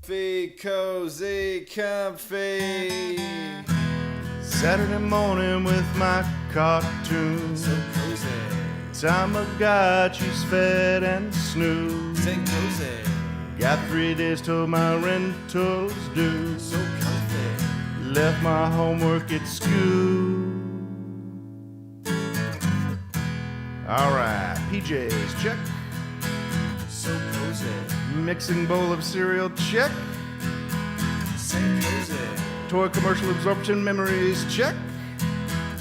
Kohzee, comfy. Saturday morning with my cartoon. So cozy. Time I got you fed and snoozed. Say cozy. Got 3 days till my rental's due. So comfy. Left my homework at school. Alright, PJs, check. So cozy. Mixing bowl of cereal, check. Say cozy. Toy commercial absorption memories, check.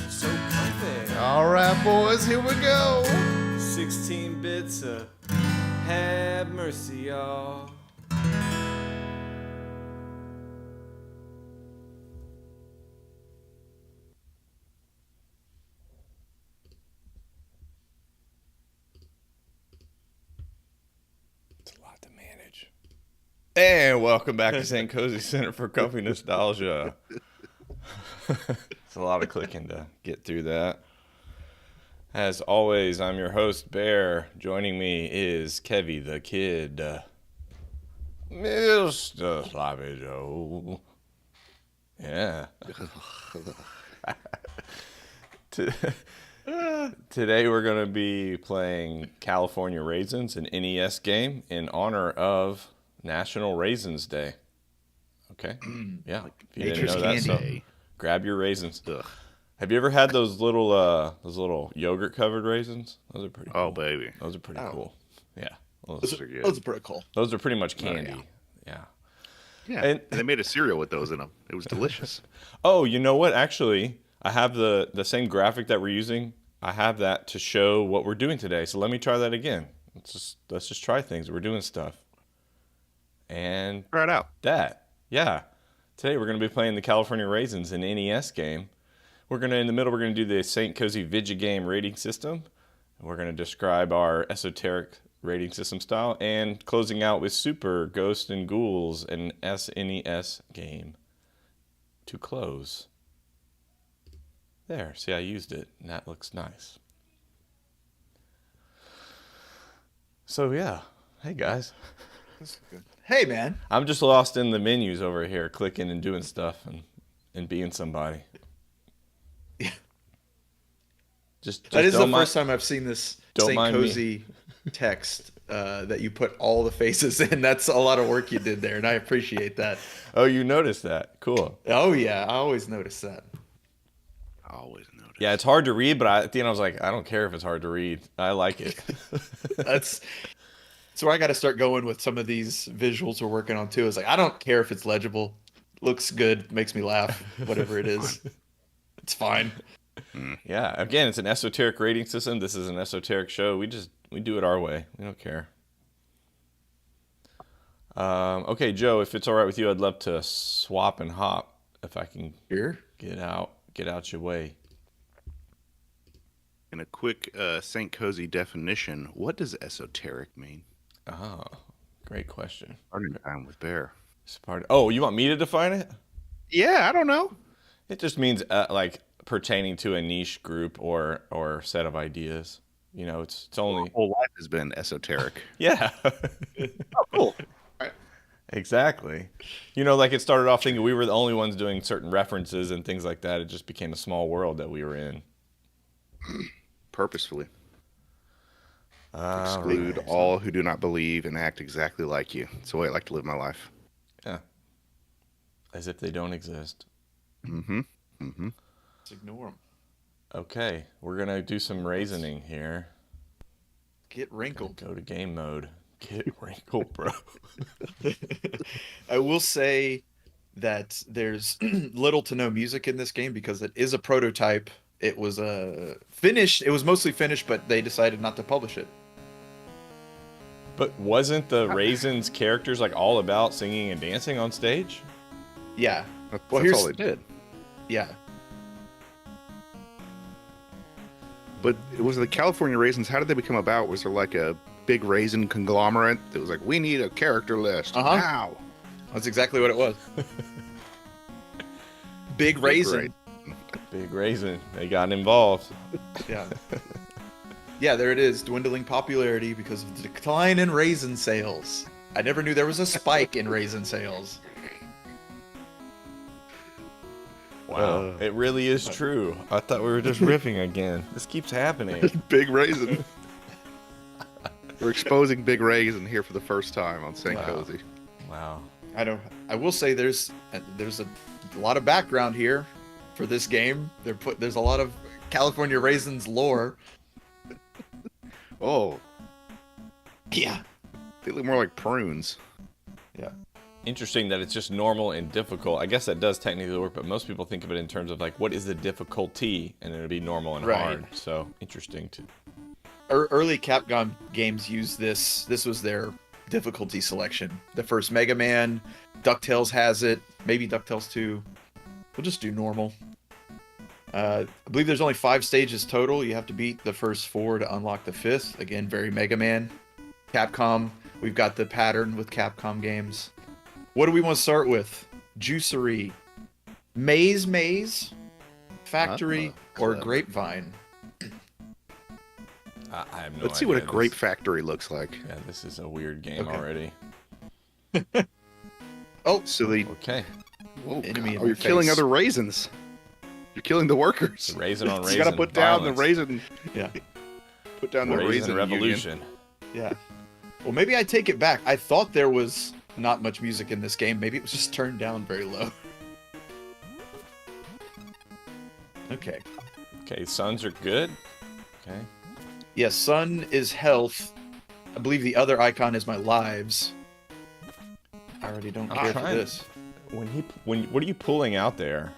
So comfy. Alright, boys, here we go. 16 bits of have mercy, y'all. It's a lot to manage. And welcome back to St. Cozy Center for Comfy Nostalgia. It's a lot of clicking to get through that. As always, I'm your host, Bear. Joining me is Kevy the Kid. Mr. Sloppy Joe. Yeah. Today we're going to be playing California Raisins, an NES game in honor of National Raisins Day. Okay? Yeah. If you didn't know that, so grab your raisins. Ugh. Have you ever had those little yogurt covered raisins? Those are pretty cool. Oh, baby. Those are pretty cool. Yeah. Those are good. Those are pretty cool. Those are pretty much candy. Yeah. Yeah, And- and they made a cereal with those in them. It was delicious. Oh, you know what? Actually, I have the same graphic that we're using. I have that to show what we're doing today. So let me try that again. Let's just try things. We're doing stuff. And Try it out. that. Yeah. Today we're going to be playing the California Raisins, an NES game. In the middle, we're going to do the St. KovzeeVGame rating system. We're going to describe our esoteric rating system style, and closing out with Super Ghosts and Ghouls, an SNES game to close. There, see, I used it, and that looks nice. So yeah, hey guys. Hey, man. I'm just lost in the menus over here, clicking and doing stuff and being somebody. Yeah. Just That is the don't first time I've seen this Don't St. mind me. Cozy text that you put all the faces in. That's a lot of work you did there, and I appreciate that. Oh, you noticed that? Cool. Oh, yeah. I always notice that. I always noticed. Yeah, it's hard to read, but at the end I was like, I don't care if it's hard to read. I like it. That's where I got to start going with some of these visuals we're working on, too. It's like, I don't care if it's legible. Looks good. Makes me laugh. Whatever it is. It's fine. Yeah, again, it's an esoteric rating system. This is an esoteric show. We do it our way. We don't care. Okay, Joe, if it's all right with you, I'd love to swap and hop if I can Here. get out your way. In a quick St. Cozy definition, what does esoteric mean? Oh, great question. Starting time with Bear. Oh, you want me to define it? Yeah, I don't know. It just means like pertaining to a niche group or set of ideas. You know, it's only My whole life has been esoteric. yeah. Oh, cool. Exactly. You know, like it started off thinking we were the only ones doing certain references and things like that. It just became a small world that we were in. Purposefully. All Exclude right. all who do not believe and act exactly like you. It's the way I like to live my life. Yeah. As if they don't exist. Mm-hmm. Mm-hmm. Let's ignore them. Okay, we're going to do some raisining here. Get wrinkled. Go to game mode. Get wrinkled, bro. I will say that there's little to no music in this game because it is a prototype. It was finished. It was mostly finished, but they decided not to publish it. But wasn't the Raisins characters like all about singing and dancing on stage? Yeah. That's Well, here's- all they did. Yeah. But it was the California Raisins. How did they become about? Was there like a big raisin conglomerate that was like, we need a character list Uh-huh. now? That's exactly what it was. Big raisin. Big raisin. They got involved. Yeah. Yeah, there it is. Dwindling popularity because of the decline in raisin sales. I never knew there was a spike in raisin sales. Wow, it really is true. I thought we were just riffing again. This keeps happening. Big Raisin. We're exposing Big Raisin here for the first time on St. Kohzee. Wow. I will say there's a lot of background here for this game. There's a lot of California Raisins lore. Oh, Yeah. they look more like prunes. Yeah. Interesting that it's just normal and difficult. I guess that does technically work, but most people think of it in terms of like, what is the difficulty? And it'll be normal and Right. hard. So interesting too. Early Capcom games used this. This was their difficulty selection. The first Mega Man, DuckTales has it. Maybe DuckTales 2. We'll just do normal. I believe there's only 5 stages total. You have to beat the first 4 to unlock the 5th. Again, very Mega Man. Capcom. We've got the pattern with Capcom games. What do we want to start with? Juicery, Maze, Factory, or clever. Grapevine? I have no Let's see idea. what a grape factory looks like. Yeah, this is a weird game Okay. already. Oh, So they, Okay. whoa, Enemy in oh, you're the killing face. other raisins. You're killing the workers. Raisin on You raisin. gotta put down violence. the raisin. yeah, Put down the Raisin raisin revolution. yeah. Well, maybe I take it back. I thought there was not much music in this game. Maybe it was just turned down very low. Okay. Okay, suns are good. Okay. Yes, sun is health. I believe the other icon is my lives. I already don't care for trying- this. What are you pulling out there?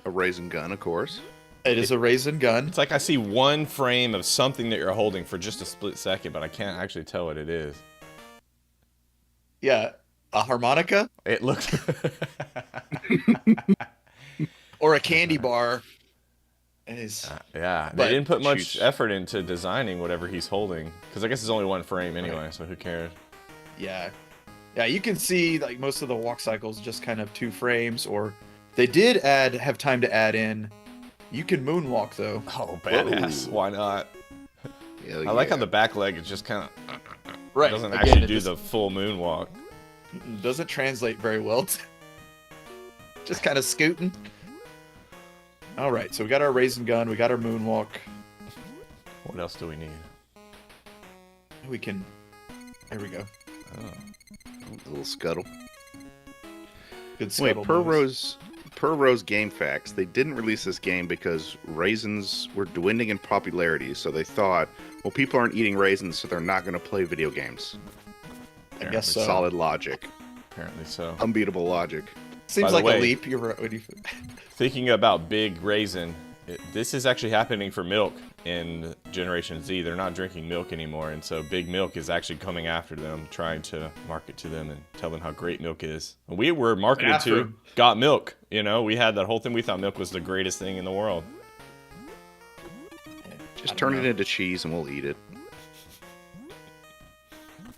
A raisin gun, of course. It is a raisin gun. It's like I see one frame of something that you're holding for just a split second, but I can't actually tell what it is. Yeah, a harmonica It looks. or a candy bar. It is. Yeah, they But didn't put much shoots. effort into designing whatever he's holding, because I guess it's only one frame anyway, so who cares? Yeah. Yeah, you can see like most of the walk cycles just kind of 2 frames, or they did have time to add in. You can moonwalk though. Oh, badass! Whoa. Why not? Hell I like how yeah. the back leg is just kind of Right. doesn't Again, actually it do just the full moonwalk. doesn't translate very well. Just kind of scooting. All right, so we got our raisin gun, we got our moonwalk. What else do we need? We can. There we go. A little scuttle. Good Wait, scuttle per noise. Rose game facts, they didn't release this game because raisins were dwindling in popularity, so they thought, well, people aren't eating raisins, so they're not going to play video games. I guess so. Solid logic. Apparently so. Unbeatable logic. Seems By the like way- a leap. You're right. Thinking about Big Raisin, this is actually happening for milk in Generation Z. They're not drinking milk anymore, and so Big Milk is actually coming after them, trying to market to them and tell them how great milk is. And we were marketed After to him. Got Milk. You know, we had that whole thing. We thought milk was the greatest thing in the world. Just turn it into cheese and we'll eat it.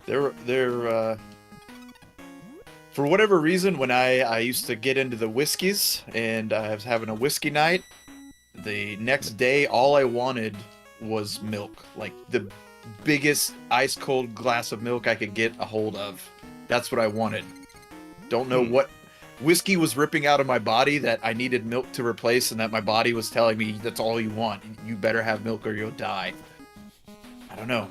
They're for whatever reason, when I used to get into the whiskeys and I was having a whiskey night, the next day all I wanted was milk, like the biggest ice cold glass of milk I could get a hold of. That's what I wanted. Don't know what whiskey was ripping out of my body that I needed milk to replace, and that my body was telling me that's all you want. You better have milk or you'll die. I don't know.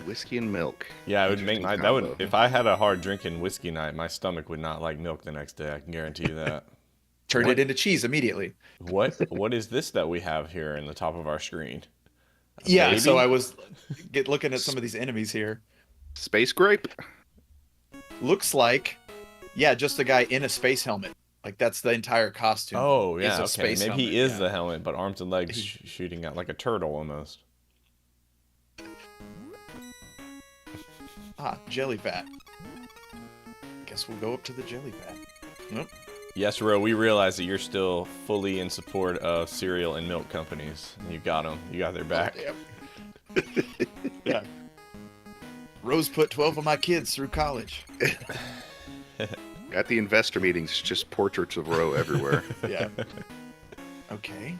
Whiskey and milk. Yeah, it would make Interesting that would combo. if I had a hard drinking whiskey night, my stomach would not like milk the next day. I can guarantee you that. Turned it into cheese immediately. What is this that we have here in the top of our screen? Yeah, baby? so I was looking at some of these enemies here. Space grape? Looks like, yeah, just a guy in a space helmet. Like that's the entire costume. Oh is yeah, a okay. space Maybe he helmet, is yeah. the helmet, but arms and legs shooting out like a turtle almost. Ah, jelly vat. Guess we'll go up to the jelly vat. Nope. Yes, Ro, we realize that you're still fully in support of cereal and milk companies. You got them. You got their back. Oh, yeah. Rose put 12 of my kids through college. At the investor meetings, just portraits of Roe everywhere. Yeah. Okay.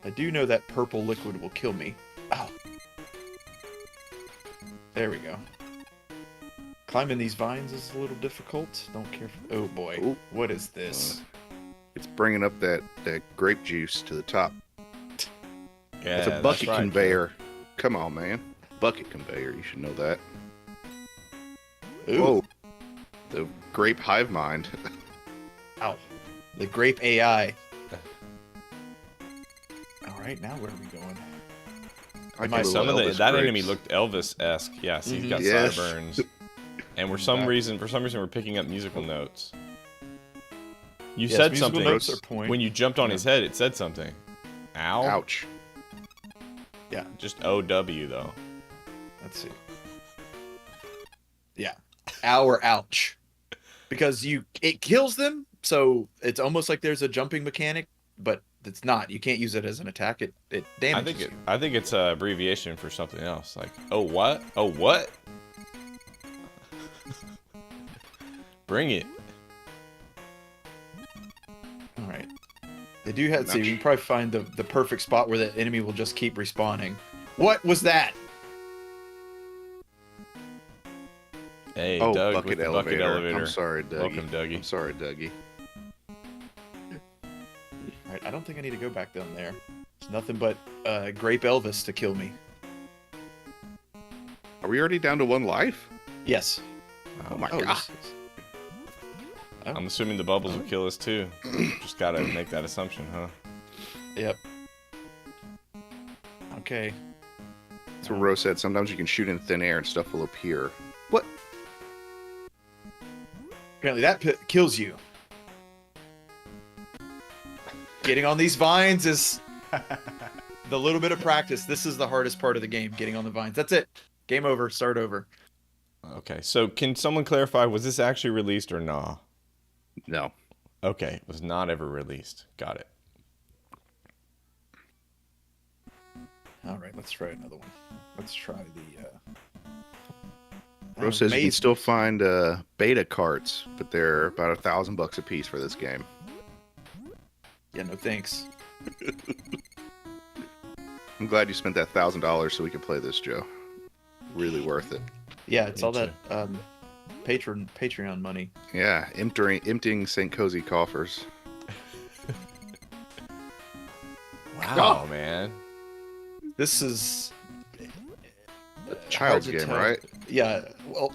I do know that purple liquid will kill me. Oh. There we go. Climbing these vines is a little difficult. Don't care. Oh boy, Ooh. what is this? It's bringing up that grape juice to the top. Yeah, It's a bucket right, conveyor. Come on, man. Bucket conveyor. You should know that. Ooh. Whoa. The grape hive mind. Ow. The grape AI. All right, now where are we going? I My- like Some of Elvis that grapes. enemy looked Elvis-esque. Yeah, so he's got Yes. sideburns. And for some reason, we're picking up musical notes. You Yes, said musical something notes are point. when you jumped on his head. It said something. Ow. Ouch. Yeah, Just OW though. let's see. Yeah, ow or ouch, because it kills them, so it's almost like there's a jumping mechanic, but it's not. You can't use it as an attack. It damages you. I think it's an abbreviation for something else. Like, oh what? Oh what? Bring it. All right. They do have. See, we can probably find the perfect spot where the enemy will just keep respawning. What was that? Hey, Oh, Doug bucket with the elevator. bucket elevator. I'm sorry, Dougie. Welcome, Dougie. I'm sorry, Dougie. All right, I don't think I need to go back down there. It's nothing but Grape Elvis to kill me. Are we already down to 1 life? Yes. Oh my Oh, god. I'm assuming the bubbles will kill us too. Just gotta make that assumption, huh? Yep. Okay. That's what Rose said. Sometimes you can shoot in thin air and stuff will appear. What? Apparently that kills you. Getting on these vines is the little bit of practice. This is the hardest part of the game, getting on the vines. That's it. Game over. Start over. Okay, so can someone clarify, was this actually released or nah? No. Okay, it was not ever released. Got it. All right, let's try another one. Let's try the... Rose says you can Maze. still find beta carts, but they're about $1,000 a piece for this game. Yeah, no thanks. I'm glad you spent that $1,000 so we could play this, Joe. Really worth it. Yeah, it's Me all that Patreon money. Yeah, emptying St. Kohzee coffers. Wow, man. This is... Child's hard to game, tell. right? Yeah, well...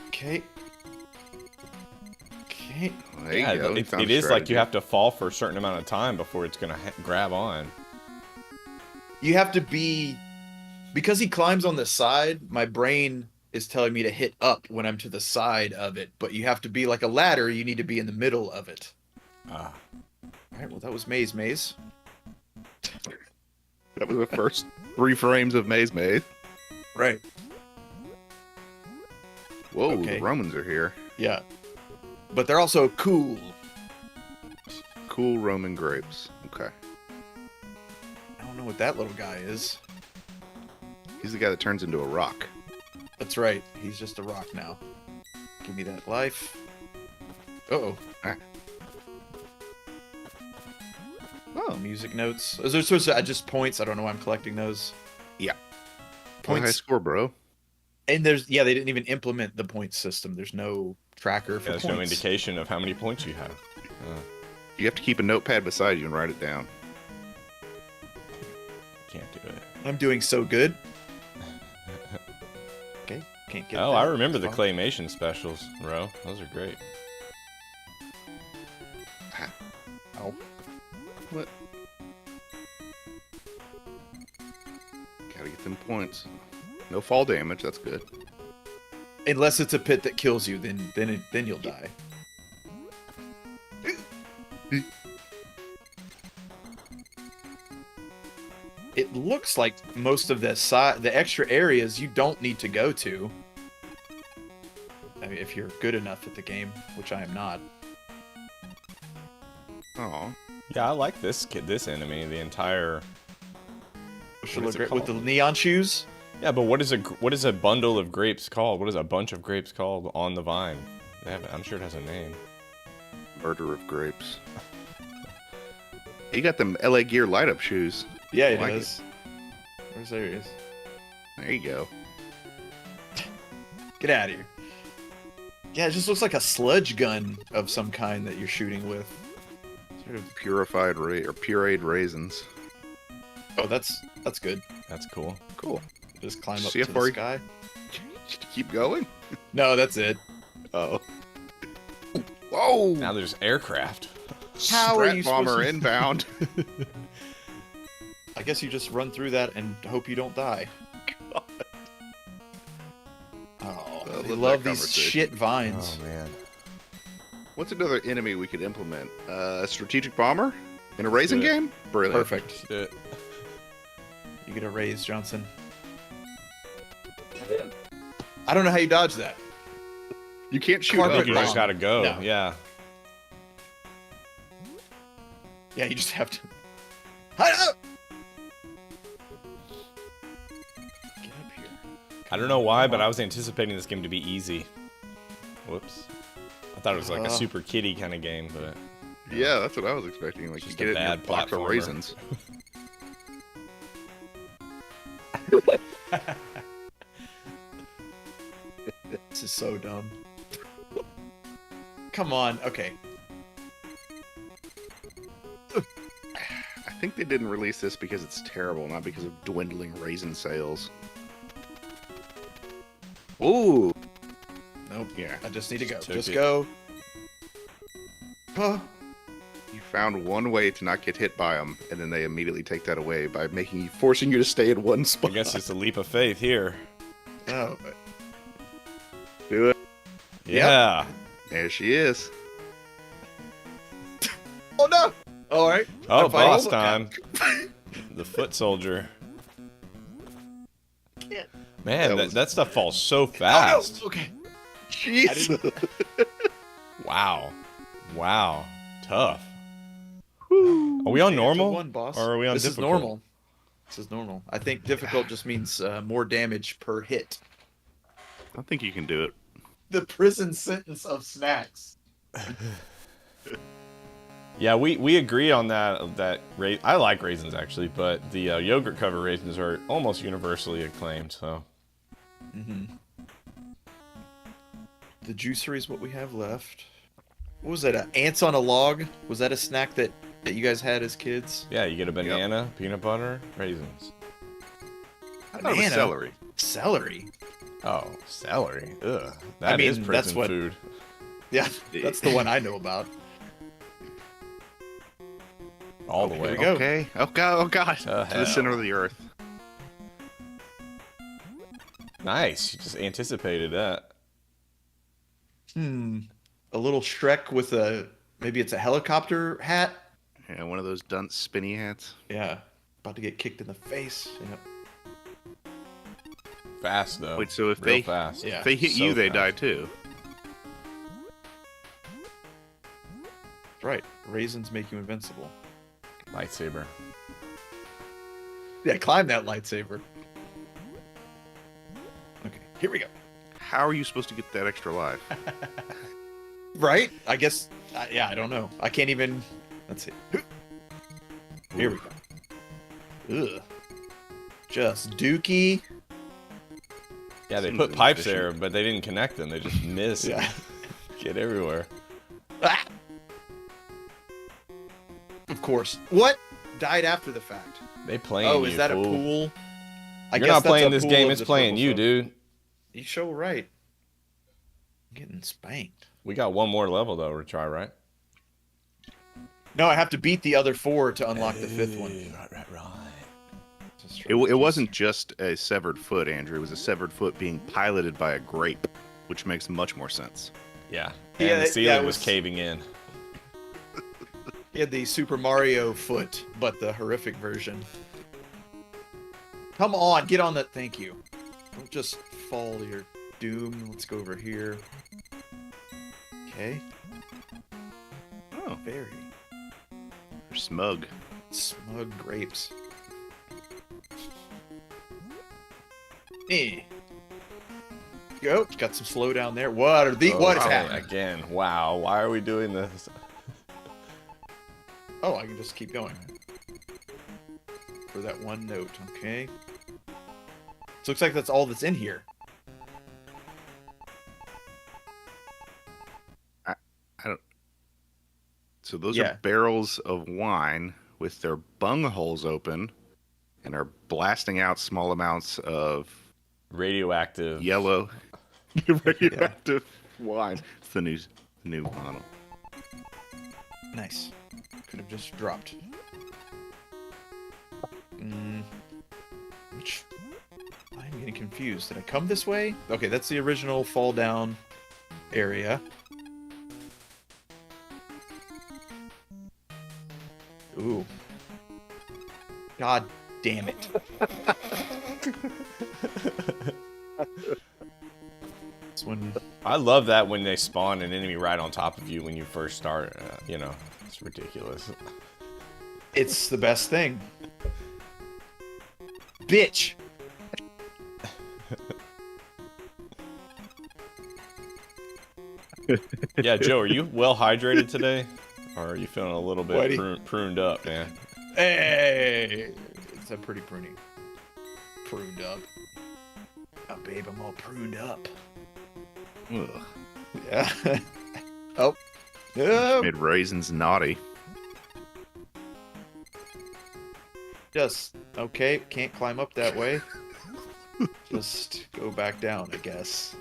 Okay. Okay. Well, there Yeah, you go. You it found a is like strategy. you have to fall for a certain amount of time before it's gonna grab on. You have to be... Because he climbs on the side, my brain is telling me to hit up when I'm to the side of it. But you have to be like a ladder, you need to be in the middle of it. Ah. Alright, well that was Maze. That was the first 3 frames of Maze Maze. Right. Whoa, Okay. the Romans are here. Yeah. But they're also cool. Cool Roman grapes. Okay. I don't know what that little guy is. He's the guy that turns into a rock. That's right. He's just a rock now. Give me that life. Uh-oh. Ah. Oh, music notes. Is there supposed to just points? I don't know why I'm collecting those. Yeah. Points. High score, bro. And they didn't even implement the point system. There's no tracker for There's points. no indication of how many points you have. You have to keep a notepad beside you and write it down. Can't do it. I'm doing so good. Okay, can't get Oh, that. I remember the Oh. claymation specials, bro. Those are great. Oh. What? Gotta get them points. No fall damage, that's good. Unless it's a pit that kills you, then you'll die. It looks like most of the extra areas you don't need to go to. I mean, if you're good enough at the game, which I am not. Aw. Yeah, I like this enemy. The entire. Should What is look it great with the called? neon shoes. Yeah, but what is a bundle of grapes called? What is a bunch of grapes called on the vine? I'm sure it has a name. Murder of grapes. You got them LA Gear light up shoes. Yeah, it Like is. Where's there it is? There you go. Get out of here. Yeah, it just looks like a sludge gun of some kind that you're shooting with. Sort of purified or pureed raisins. Oh, that's good. That's cool. Cool. Just climb up See to how the far sky. Keep going. No, that's it. Oh. Whoa! Now there's aircraft. How are Strat you bomber supposed to... inbound. I guess you just run through that and hope you don't die. God. Oh, I they love love that these conversation. shit vines. Oh man. What's another enemy we could implement? A strategic bomber in a raisin do it. game? Brilliant. Perfect. Shit. You get a raise, Johnson. I don't know how you dodge that. You can't shoot Carpet up, You right? just gotta go. No. Yeah. Yeah, you just have to. Hide up! Get up here. I don't know why, but I was anticipating this game to be easy. Whoops. I thought it was like a super kiddie kind of game, but Yeah, that's what I was expecting. Like, you Just get a it in your bad box of platformer. raisins. This is so dumb. Come on. Okay. I think they didn't release this because it's terrible, not because of dwindling raisin sales. Ooh. Nope. Yeah. I just need to go. Took Just it. go. Huh. You found one way to not get hit by them, and then they immediately take that away by forcing you to stay in one I spot. guess it's a leap of faith here. Oh. Do it. Yeah. There she is. Oh no! All right. Oh, I'm fighting. boss time. The foot soldier. Can't. Man, That was- that stuff falls so Oh, fast. no. Okay. Jesus. Wow. Wow. Tough. Woo. Are we on Okay, normal? one boss. Or are we on This difficult? is normal. This is normal. I think difficult just means more damage per hit. I think you can do it. The prison sentence of snacks. Yeah, we agree on that. I like raisins actually, but the yogurt cover raisins are almost universally acclaimed. So Mm-hmm. The juicery is what we have left. What was that? Ants on a log? Was that a snack that you guys had as kids? yeah, you get a banana, peanut butter, raisins. I thought it was Banana. celery. Celery. Oh, celery. Ugh, that is mean, prison that's what- food. Yeah, that's the one I know about. All the Here way. we go. Okay. Oh god. Oh god. To the hell. center of the earth. Nice. You just anticipated that. A little Shrek with maybe it's a helicopter hat. Yeah, one of those dunce spinny hats. Yeah. About to get kicked in the face. Yep. Fast though. Wait, so if Real they fast. Yeah. if they hit So you, they fast. die too. That's right. Raisins make you invincible. Lightsaber. Yeah, climb that lightsaber. Okay, here we go. How are you supposed to get that extra life? Right? I guess. Yeah, I don't know. I can't even. Let's see. Here we go. Ugh. Just dookie. Yeah, they Seems put pipes inefficient. there, but they didn't connect them. They just miss. Yeah. Get everywhere. Ah! Of course. What? Died after the fact. They playing Oh, you, is that a fool. pool? I You're guess not that's playing a this pool game. of It's the playing purple you, stuff. dude. You sure right. Getting spanked. We got one more level though to try, right? No, I have to beat the other 4 to unlock the 5th one. Right. It wasn't just a severed foot, Andrew. It was a severed foot being piloted by a grape, which makes much more sense. Yeah. Yeah, And the it- ceiling yeah, it was was- caving in. He had the Super Mario foot, but the horrific version. Come on, get on that. Thank you. Don't just fall to your doom. Let's go over here. Okay. Oh, Very they're smug. smug grapes. Eh. Go. Got some slowdown there. What are the? What is Oh, happening? Again. Wow. Why are we doing this? Oh, I can just keep going. For that one note, okay. So looks like that's all that's in here. So those Yeah. are barrels of wine with their bung holes open and are blasting out small amounts of Radioactive. yellow radioactive wine. It's the new model. Nice. Could have just dropped. Which... I'm getting confused. Did I come this way? Okay, that's the original fall down area. Ooh. God damn it. This one... I love that when they spawn an enemy right on top of you when you first start. You know, it's ridiculous. It's the best thing. Bitch! Yeah, Joe, are you well hydrated today? Or are you feeling a little bit Whitey. pruned up, man? Hey! It's a pretty pruning. Pruned up. Oh, babe, I'm all pruned up. Ugh. Yeah. Oh. Oh. Made raisins naughty. Just, okay, can't climb up that way. Just go back down, I guess.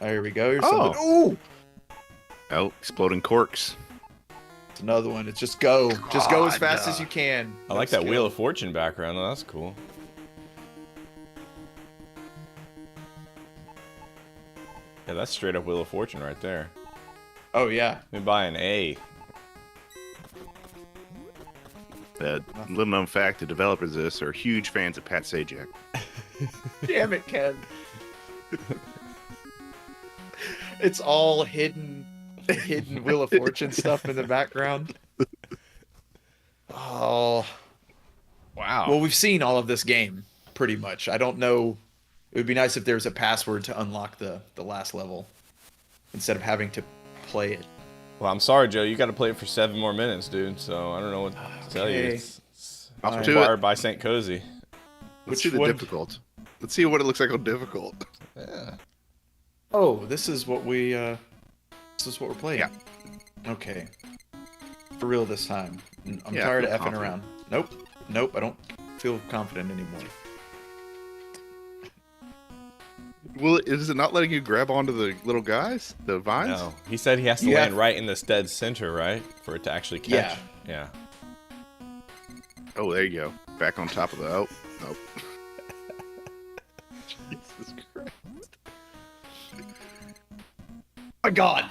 There we go. Here's something. Ooh! Oh, exploding corks. It's another one. It's just go. Just go as fast as you can. I like that Wheel of Fortune background. Oh, that's cool. Yeah, that's straight up Wheel of Fortune right there. Oh, yeah. Let me buy an A. Little known fact, the developers of this are huge fans of Pat Sajak. Damn it, Ken. It's all hidden Wheel of Fortune stuff in the background. Oh. Wow. Well, we've seen all of this game, pretty much. I don't know. It would be nice if there was a password to unlock the last level instead of having to play it. Well, I'm sorry, Joe. You got to play it for 7 more minutes, dude. So I don't know what to tell you. Okay. It's Up to required it. by St. Kohzee. Let's see the one? difficult. Let's see what it looks like on difficult. Yeah. Oh, this is what we're playing. Yeah. Okay. For real this time. I'm Yeah, tired of feel effing confident. around. Nope, I don't feel confident anymore. Well, is it not letting you grab onto the little guys? The vines? No. He said he has to You land have- right in this dead center, right? For it to actually catch. Yeah. Oh, there you go. Back on top of the... Oh, nope. Jesus Christ. My God!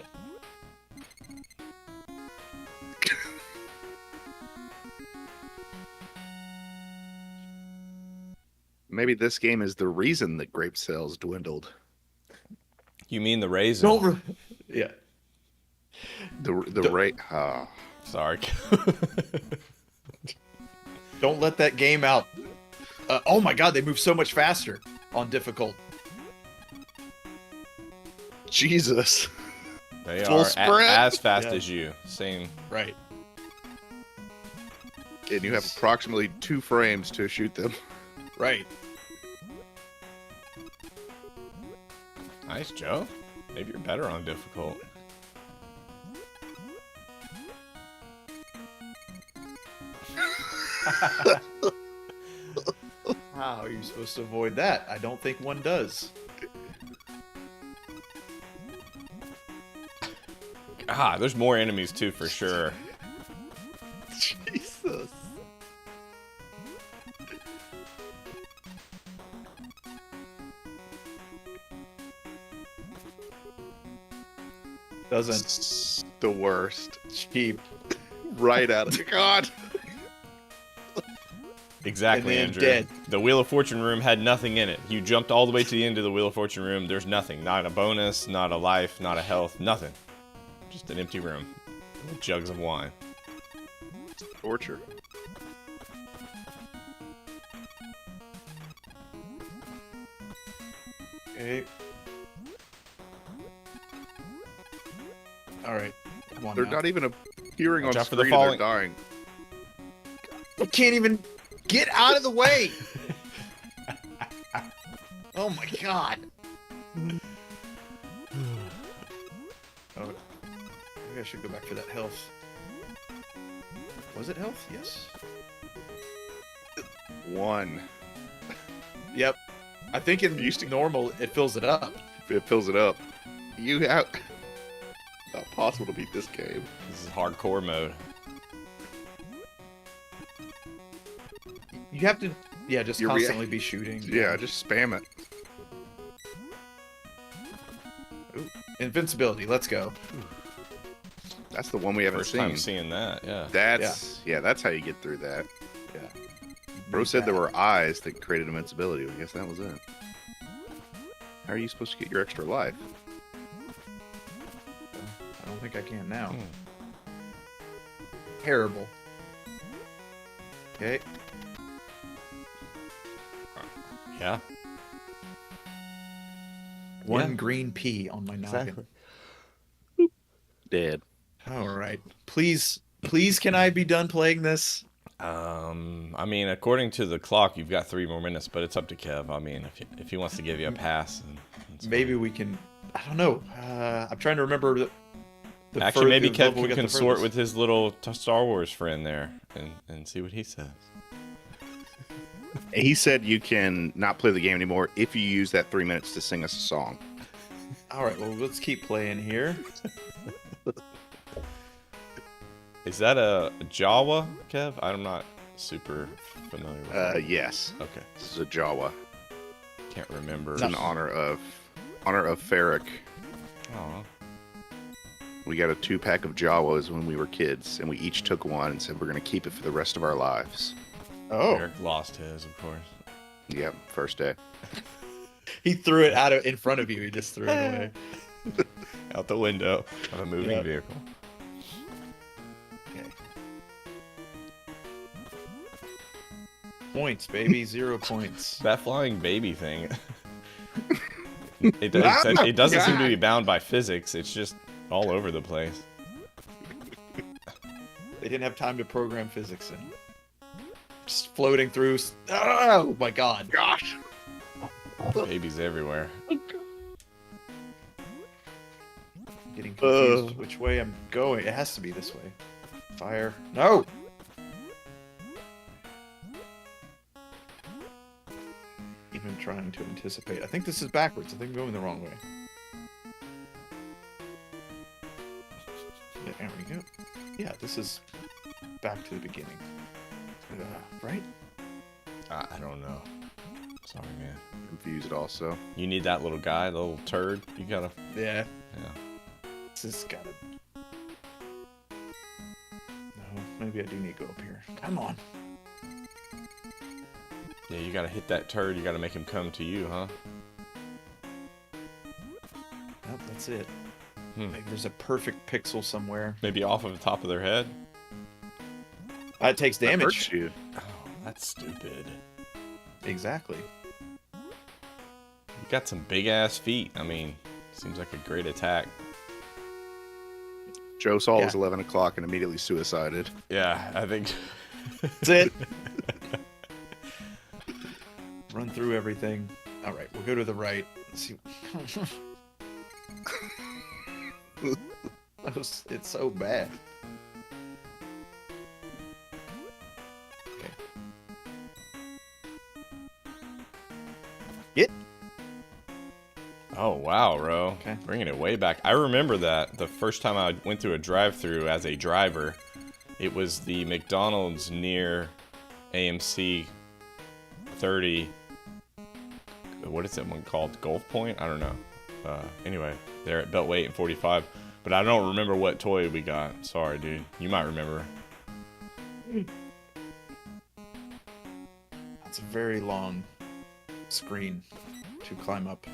Maybe this game is the reason that grape sales dwindled. You mean the raisin? Yeah. The rate... Sorry. Don't let that game out. Oh my God, they move so much faster on difficult. Jesus. They Full are spread? as fast Yeah. as you. Same. Right. And you have approximately 2 frames to shoot them. Right. Nice, Joe. Maybe you're better on difficult. How are you supposed to avoid that? I don't think one does. Ah, there's more enemies too, for sure. Jesus. Doesn't. It's the worst. Cheap. Right out of... God. Exactly, And then Andrew. dead. The Wheel of Fortune room had nothing in it. You jumped all the way to the end of the Wheel of Fortune room. There's nothing. Not a bonus, not a life, not a health, nothing. Just an empty room with jugs of wine. Torture. Okay. Alright. Come on They're now. not even appearing Watch on out for the screen and falling- they're dying. I can't even get out of the way! Oh my God! Oh, maybe I should go back for that health. Was it health? Yes. 1. Yep. I think in normal, it fills it up. It fills it up. You have... Not possible to beat this game. This is hardcore mode. You have to, just You're constantly be shooting. Yeah, just spam it. Ooh. Invincibility, let's go. That's the one we haven't First seen. time seeing that, yeah. That's how you get through that. Yeah. Bro said there were eyes that created invincibility. I guess that was it. How are you supposed to get your extra life? I don't think I can now. Terrible. Okay. Yeah. One green pea on my noggin. Dead. All right. Please, can I be done playing this? I mean, according to the clock, you've got 3 more minutes, but it's up to Kev. I mean, if he wants to give you a pass, maybe we can. I don't know. I'm trying to remember. Actually, maybe Kev can consort with his little Star Wars friend there and see what he says. He said you can not play the game anymore if you use that 3 minutes to sing us a song. All right. Well, let's keep playing here. Is that a Jawa, Kev? I'm not super familiar with that. Yes. Okay. This is a Jawa. Can't remember. It's in honor of Ferric. Aw. We got a 2-pack of Jawas when we were kids, and we each took one and said we're going to keep it for the rest of our lives. Oh. Eric lost his, of course. Yep, first day. He threw it in front of you. He just threw it away. Out the window of a moving vehicle. Okay. Points, baby. 0 points. That flying baby thing. It doesn't seem to be bound by physics. It's just all over the place. They didn't have time to program physics in. Just floating through. Oh my god. Gosh! Babies everywhere. Getting confused which way I'm going. It has to be this way. Fire. No! Even trying to anticipate. I think this is backwards. I think I'm going the wrong way. Yeah, there we go. Yeah, this is back to the beginning. Right? I don't know. Sorry, man. Confused also. You need that little guy, the little turd. You gotta. Yeah. Yeah. This has gotta. No, maybe I do need to go up here. Come on. Yeah, you gotta hit that turd. You gotta make him come to you, huh? Nope, that's it. Maybe there's a perfect pixel somewhere. Maybe off of the top of their head. It takes That damage. hurts you. Oh, that's stupid. Exactly. You got some big ass feet. I mean, seems like a great attack. Joe saw it was 11 o'clock and immediately suicided. Yeah, I think. That's it. Run through everything. All right, we'll go to the right. Let's see. It's so bad. Okay. Get. Oh wow, Ro. Okay. Bringing it way back. I remember that the first time I went through a drive-through as a driver, it was the McDonald's near AMC 30. What is that one called? Gulf Point? I don't know. Anyway, they're at Beltway and 45. But I don't remember what toy we got. Sorry, dude. You might remember. That's a very long screen to climb up.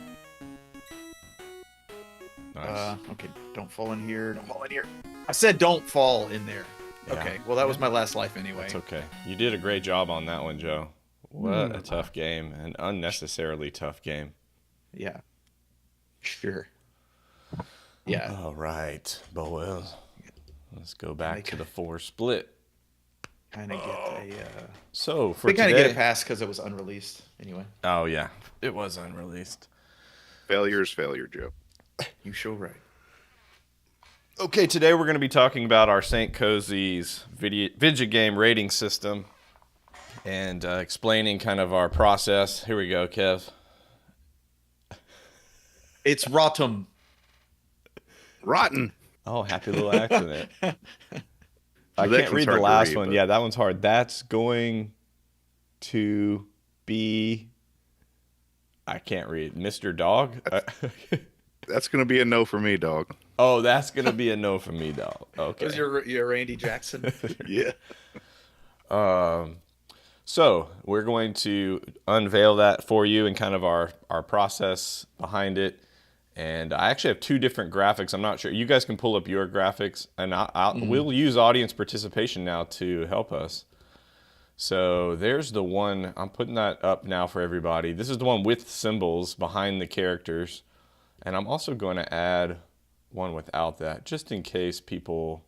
Nice. Okay, don't fall in here. Don't fall in here. I said don't fall in there. Yeah. Okay, well that was my last life anyway. That's okay. You did a great job on that one, Joe. What a tough game. An unnecessarily tough game. Yeah. Sure. Yeah. All right, boys. Let's go back to the 4 split. Kind of get a. So for They kind of today, get a pass because it was unreleased. Anyway. oh yeah, it was unreleased. Failure is failure, Joe. You show right. Okay, today we're going to be talking about our St. Kohzee's video game rating system and explaining kind of our process. Here we go, Kev. It's rotten. Rotten. Oh, happy little accident. I That can't one's read the hard to last read, one. but- Yeah, that one's hard. That's going to be... I can't read. Mr. Dog? That's going to be a no for me, dog. Oh, that's going to be a no for me, dog. Okay. Was your Randy Jackson? Yeah. So we're going to unveil that for you and kind of our process behind it. And I actually have two different graphics. I'm not sure. You guys can pull up your graphics, and we'll use audience participation now to help us. So there's the one. I'm putting that up now for everybody. This is the one with symbols behind the characters. And I'm also going to add one without that, just in case people...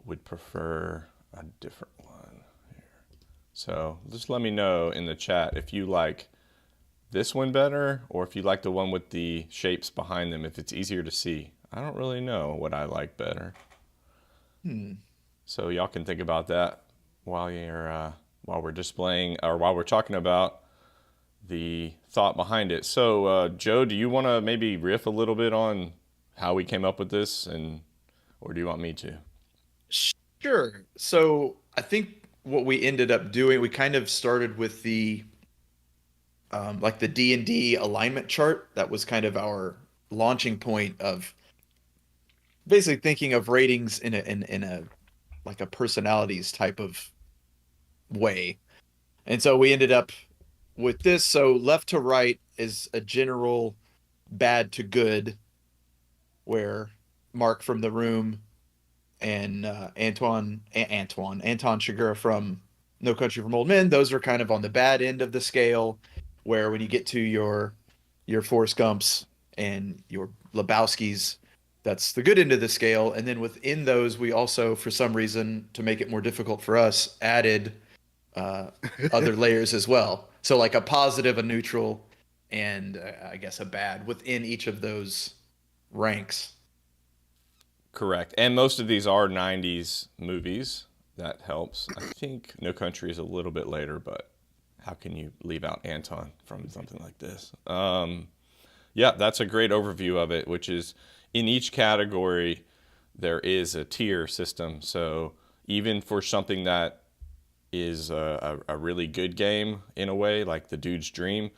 would prefer a different one here. So just let me know in the chat if you like this one better or if you like the one with the shapes behind them, if it's easier to see. I don't really know what I like better. So y'all can think about that while we're displaying or while we're talking about the thought behind it. So Joe, do you want to maybe riff a little bit on how we came up with this, or do you want me to? Sure. So I think what we ended up doing, we kind of started with the like the D&D alignment chart. That was kind of our launching point of basically thinking of ratings in a like a personalities type of way. And so we ended up with this. So left to right is a general bad to good, where Mark from The Room and Anton Chigurh from No Country for Old Men, those are kind of on the bad end of the scale, where when you get to your Forrest Gumps and your Lebowskis, that's the good end of the scale. And then within those, we also, for some reason, to make it more difficult for us, added other layers as well. So like a positive, a neutral, and I guess a bad within each of those ranks. Correct. And most of these are 90s movies. That helps. I think No Country is a little bit later, but how can you leave out Anton from something like this? Yeah, that's a great overview of it, which is in each category, there is a tier system. So even for something that is a really good game in a way, like The Dude's Dream,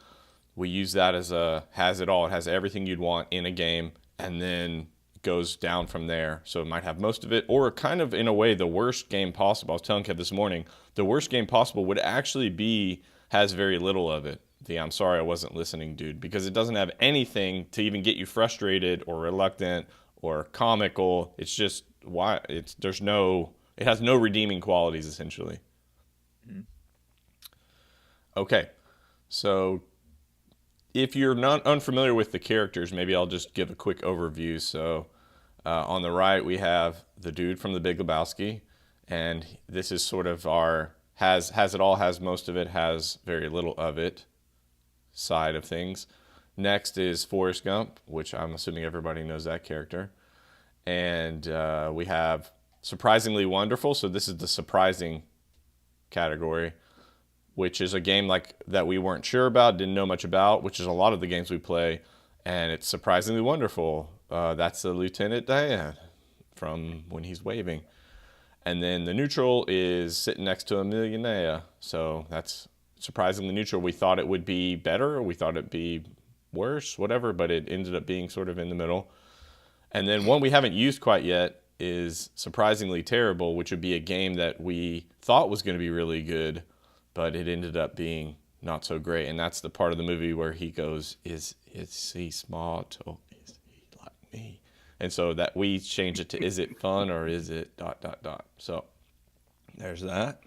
we use that as has it all. It has everything you'd want in a game, and then goes down from there. So it might have most of it, or kind of in a way the worst game possible. I was telling Kev this morning, the worst game possible would actually has very little of it. The I'm sorry I wasn't listening, dude, because it doesn't have anything to even get you frustrated or reluctant or comical. It's just it has no redeeming qualities essentially. Okay, so if you're not unfamiliar with the characters, maybe I'll just give a quick overview. So on the right, we have the dude from The Big Lebowski, and this is sort of our has it all, has most of it, has very little of it side of things. Next is Forrest Gump, which I'm assuming everybody knows that character. And we have Surprisingly Wonderful, so this is the surprising category, which is a game like that we weren't sure about, didn't know much about, which is a lot of the games we play, and it's surprisingly wonderful. That's the Lieutenant Dan from When He's Waving. And then the neutral is Sitting Next to a Millionaire. So that's surprisingly neutral. We thought it would be better, we thought it'd be worse, whatever, but it ended up being sort of in the middle. And then one we haven't used quite yet is Surprisingly Terrible, which would be a game that we thought was going to be really good, but it ended up being not so great. And that's the part of the movie where he goes, is he smart or is he like me? And so that we change it to, is it fun or is it ... So there's that.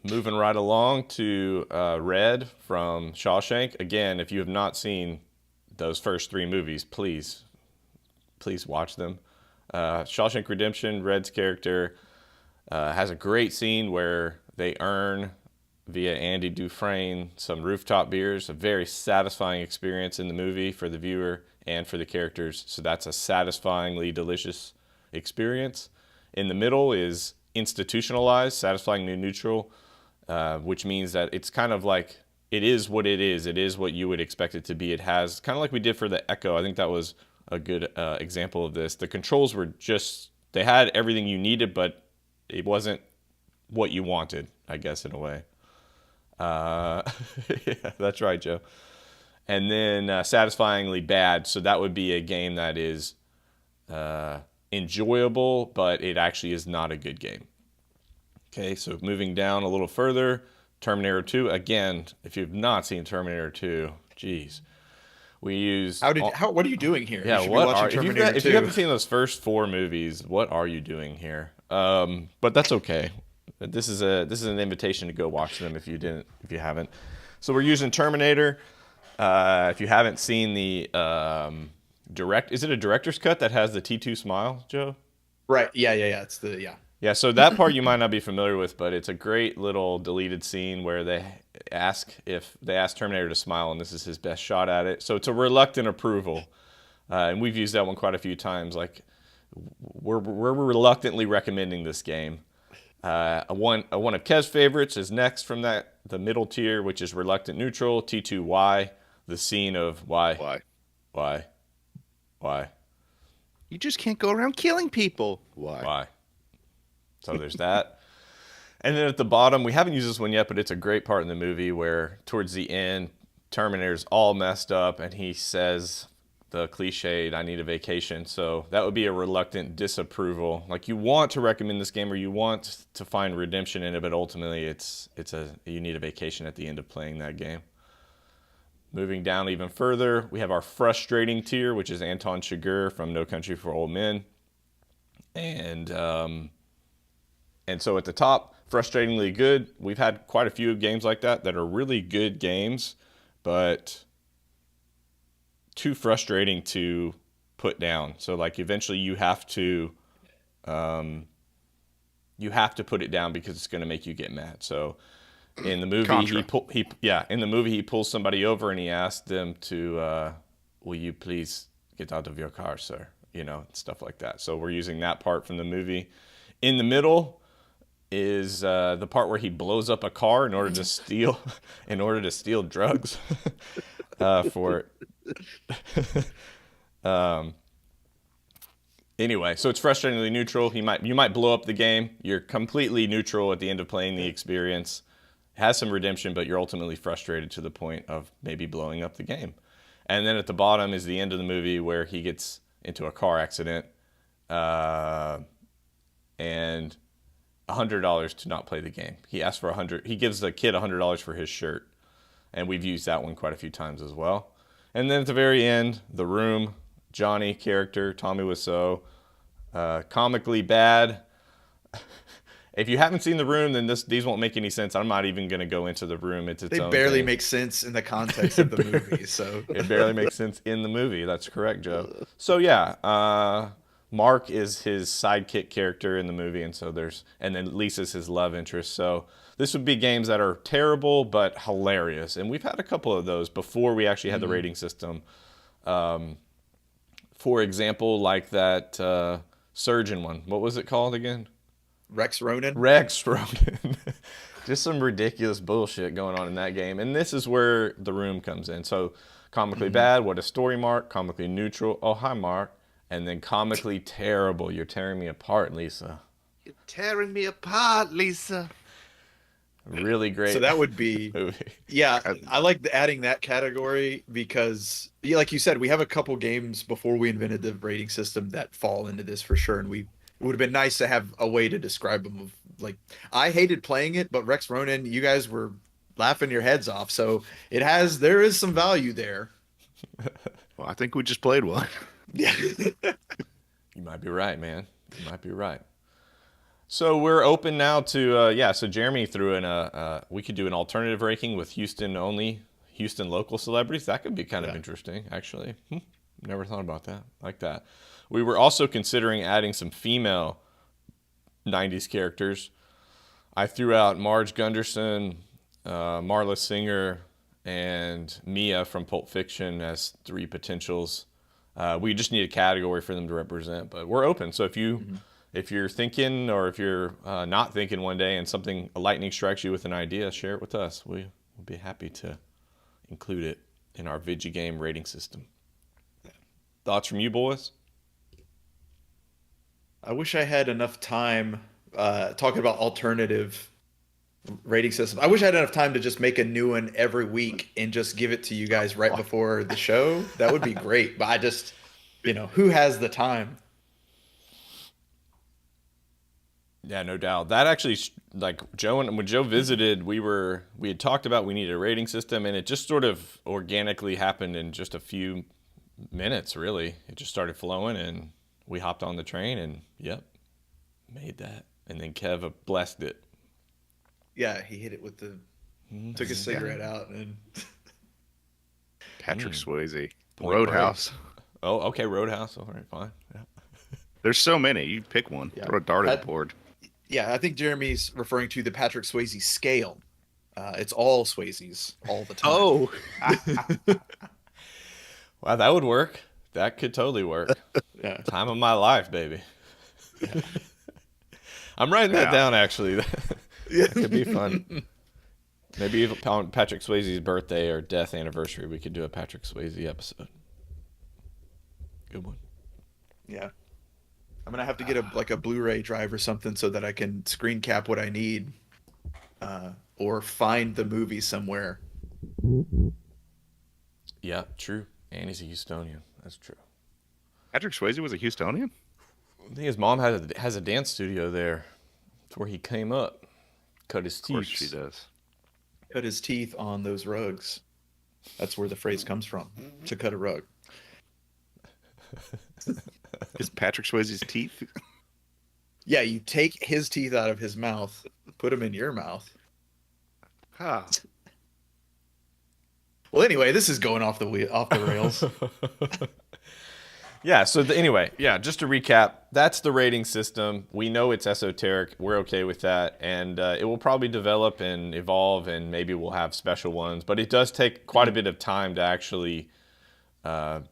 Moving right along to Red from Shawshank. Again, if you have not seen those first three movies, please watch them. Shawshank Redemption, Red's character has a great scene where they earn via Andy Dufresne some rooftop beers, a very satisfying experience in the movie for the viewer and for the characters. So that's a satisfyingly delicious experience. In the middle is institutionalized, satisfyingly neutral, which means that it's kind of like it is what it is. It is what you would expect it to be. It has kind of like we did for the Echo. I think that was a good example of this. The controls were just, they had everything you needed, but it wasn't what you wanted, I guess, in a way. Yeah, that's right, Joe. And then satisfyingly bad. So that would be a game that is enjoyable, but it actually is not a good game. Okay, so moving down a little further, Terminator 2. Again, if you've not seen Terminator 2, geez. We use... What are you doing here? Yeah, you should be watching Terminator 2. If you haven't seen those first 4 movies, what are you doing here? But that's okay. This is an invitation to go watch them if you haven't. So we're using Terminator. If you haven't seen the is it a director's cut that has the T2 smile, Joe? Right. Yeah. It's Yeah, so that part you might not be familiar with, but it's a great little deleted scene where they ask Terminator to smile, and this is his best shot at it. So it's a reluctant approval, and we've used that one quite a few times. Like we're reluctantly recommending this game. One of Kev's favorites is next from the middle tier, which is reluctant neutral. T2Y, the scene of why. You just can't go around killing people. Why? So there's that. And then at the bottom, we haven't used this one yet, but it's a great part in the movie where towards the end, Terminator's all messed up and he says the cliched, "I need a vacation." So that would be a reluctant disapproval. Like you want to recommend this game or you want to find redemption in it, but ultimately you need a vacation at the end of playing that game. Moving down even further, we have our frustrating tier, which is Anton Chigurh from No Country for Old Men. And so at the top, frustratingly good. We've had quite a few games like that are really good games, but too frustrating to put down. So like eventually you have to put it down because it's going to make you get mad. So in the movie, he pulls somebody over and he asks them to, "Will you please get out of your car, sir?" Stuff like that. So we're using that part from the movie. In the middle is the part where he blows up a car in order to steal drugs for it. Anyway, so it's frustratingly neutral. You might blow up the game. You're completely neutral at the end of playing the experience. It has some redemption, but you're ultimately frustrated to the point of maybe blowing up the game. And then at the bottom is the end of the movie where he gets into a car accident and $100 to not play the game. He asks for $100. He gives the kid $100 for his shirt, and we've used that one quite a few times as well. And then at the very end, The Room, Johnny character, Tommy Wiseau, comically bad. If you haven't seen The Room, then these won't make any sense. I'm not even going to go into The Room. They barely make sense in the context of the movie. So it barely makes sense in the movie. That's correct, Joe. So yeah, Mark is his sidekick character in the movie, and then Lisa's his love interest. So this would be games that are terrible but hilarious, and we've had a couple of those before we actually had the rating system. For example, like that surgeon one. What was it called again? Rex Ronan. Just some ridiculous bullshit going on in that game. And this is where The Room comes in. So comically bad, what a story, Mark. Comically neutral, oh, hi, Mark. And then comically terrible, you're tearing me apart, Lisa. You're tearing me apart, Lisa. Really great. So that would be, movie. Yeah, I like adding that category because, like you said, we have a couple games before we invented the rating system that fall into this for sure. And it would have been nice to have a way to describe them. I hated playing it, but Rex Ronan, you guys were laughing your heads off. So there is some value there. Well, I think we just played one. Yeah. You might be right, man. You might be right. So we're open now to, so Jeremy threw in we could do an alternative ranking with Houston local celebrities. That could be kind of interesting, actually. Never thought about that. Like that. We were also considering adding some female 90s characters. I threw out Marge Gunderson, Marla Singer and Mia from Pulp Fiction as 3 potentials. We just need a category for them to represent, but we're open. So if you're thinking, or if you're not thinking one day and a lightning strikes you with an idea, share it with us. We'll be happy to include it in our Vigigame rating system. Thoughts from you boys? I wish I had enough time talking about alternative rating systems. I wish I had enough time to just make a new one every week and just give it to you guys right before the show. That would be great. But I just, who has the time? Yeah, no doubt. That actually, like when Joe visited, we had talked about we needed a rating system, and it just sort of organically happened in just a few minutes. Really, it just started flowing, and we hopped on the train, and made that. And then Kev blessed it. Yeah, he hit it with took his cigarette out and. Patrick Swayze. Point Roadhouse. Break. Oh, okay, Roadhouse. All right, fine. Yeah. There's so many. You pick one. Yeah. Throw a dart at the board. Yeah, I think Jeremy's referring to the Patrick Swayze scale. It's all Swayzes all the time. Oh. Wow, that would work. That could totally work. Yeah. Time of my life, baby. Yeah. I'm writing that down, actually. That could be fun. Maybe on Patrick Swayze's birthday or death anniversary, we could do a Patrick Swayze episode. Good one. Yeah. I'm going to have to get a Blu-ray drive or something so that I can screen cap what I need or find the movie somewhere. Yeah, true. And he's a Houstonian. That's true. Patrick Swayze was a Houstonian? I think his mom has a dance studio there. That's where he came up. Cut his teeth. Of course she does. Cut his teeth on those rugs. That's where the phrase comes from, to cut a rug. Is Patrick Swayze's teeth? Yeah, you take his teeth out of his mouth, put them in your mouth. Ah. Well, anyway, this is going off the rails. Yeah, so anyway, just to recap, that's the rating system. We know it's esoteric. We're okay with that. And it will probably develop and evolve, and maybe we'll have special ones. But it does take quite a bit of time to actually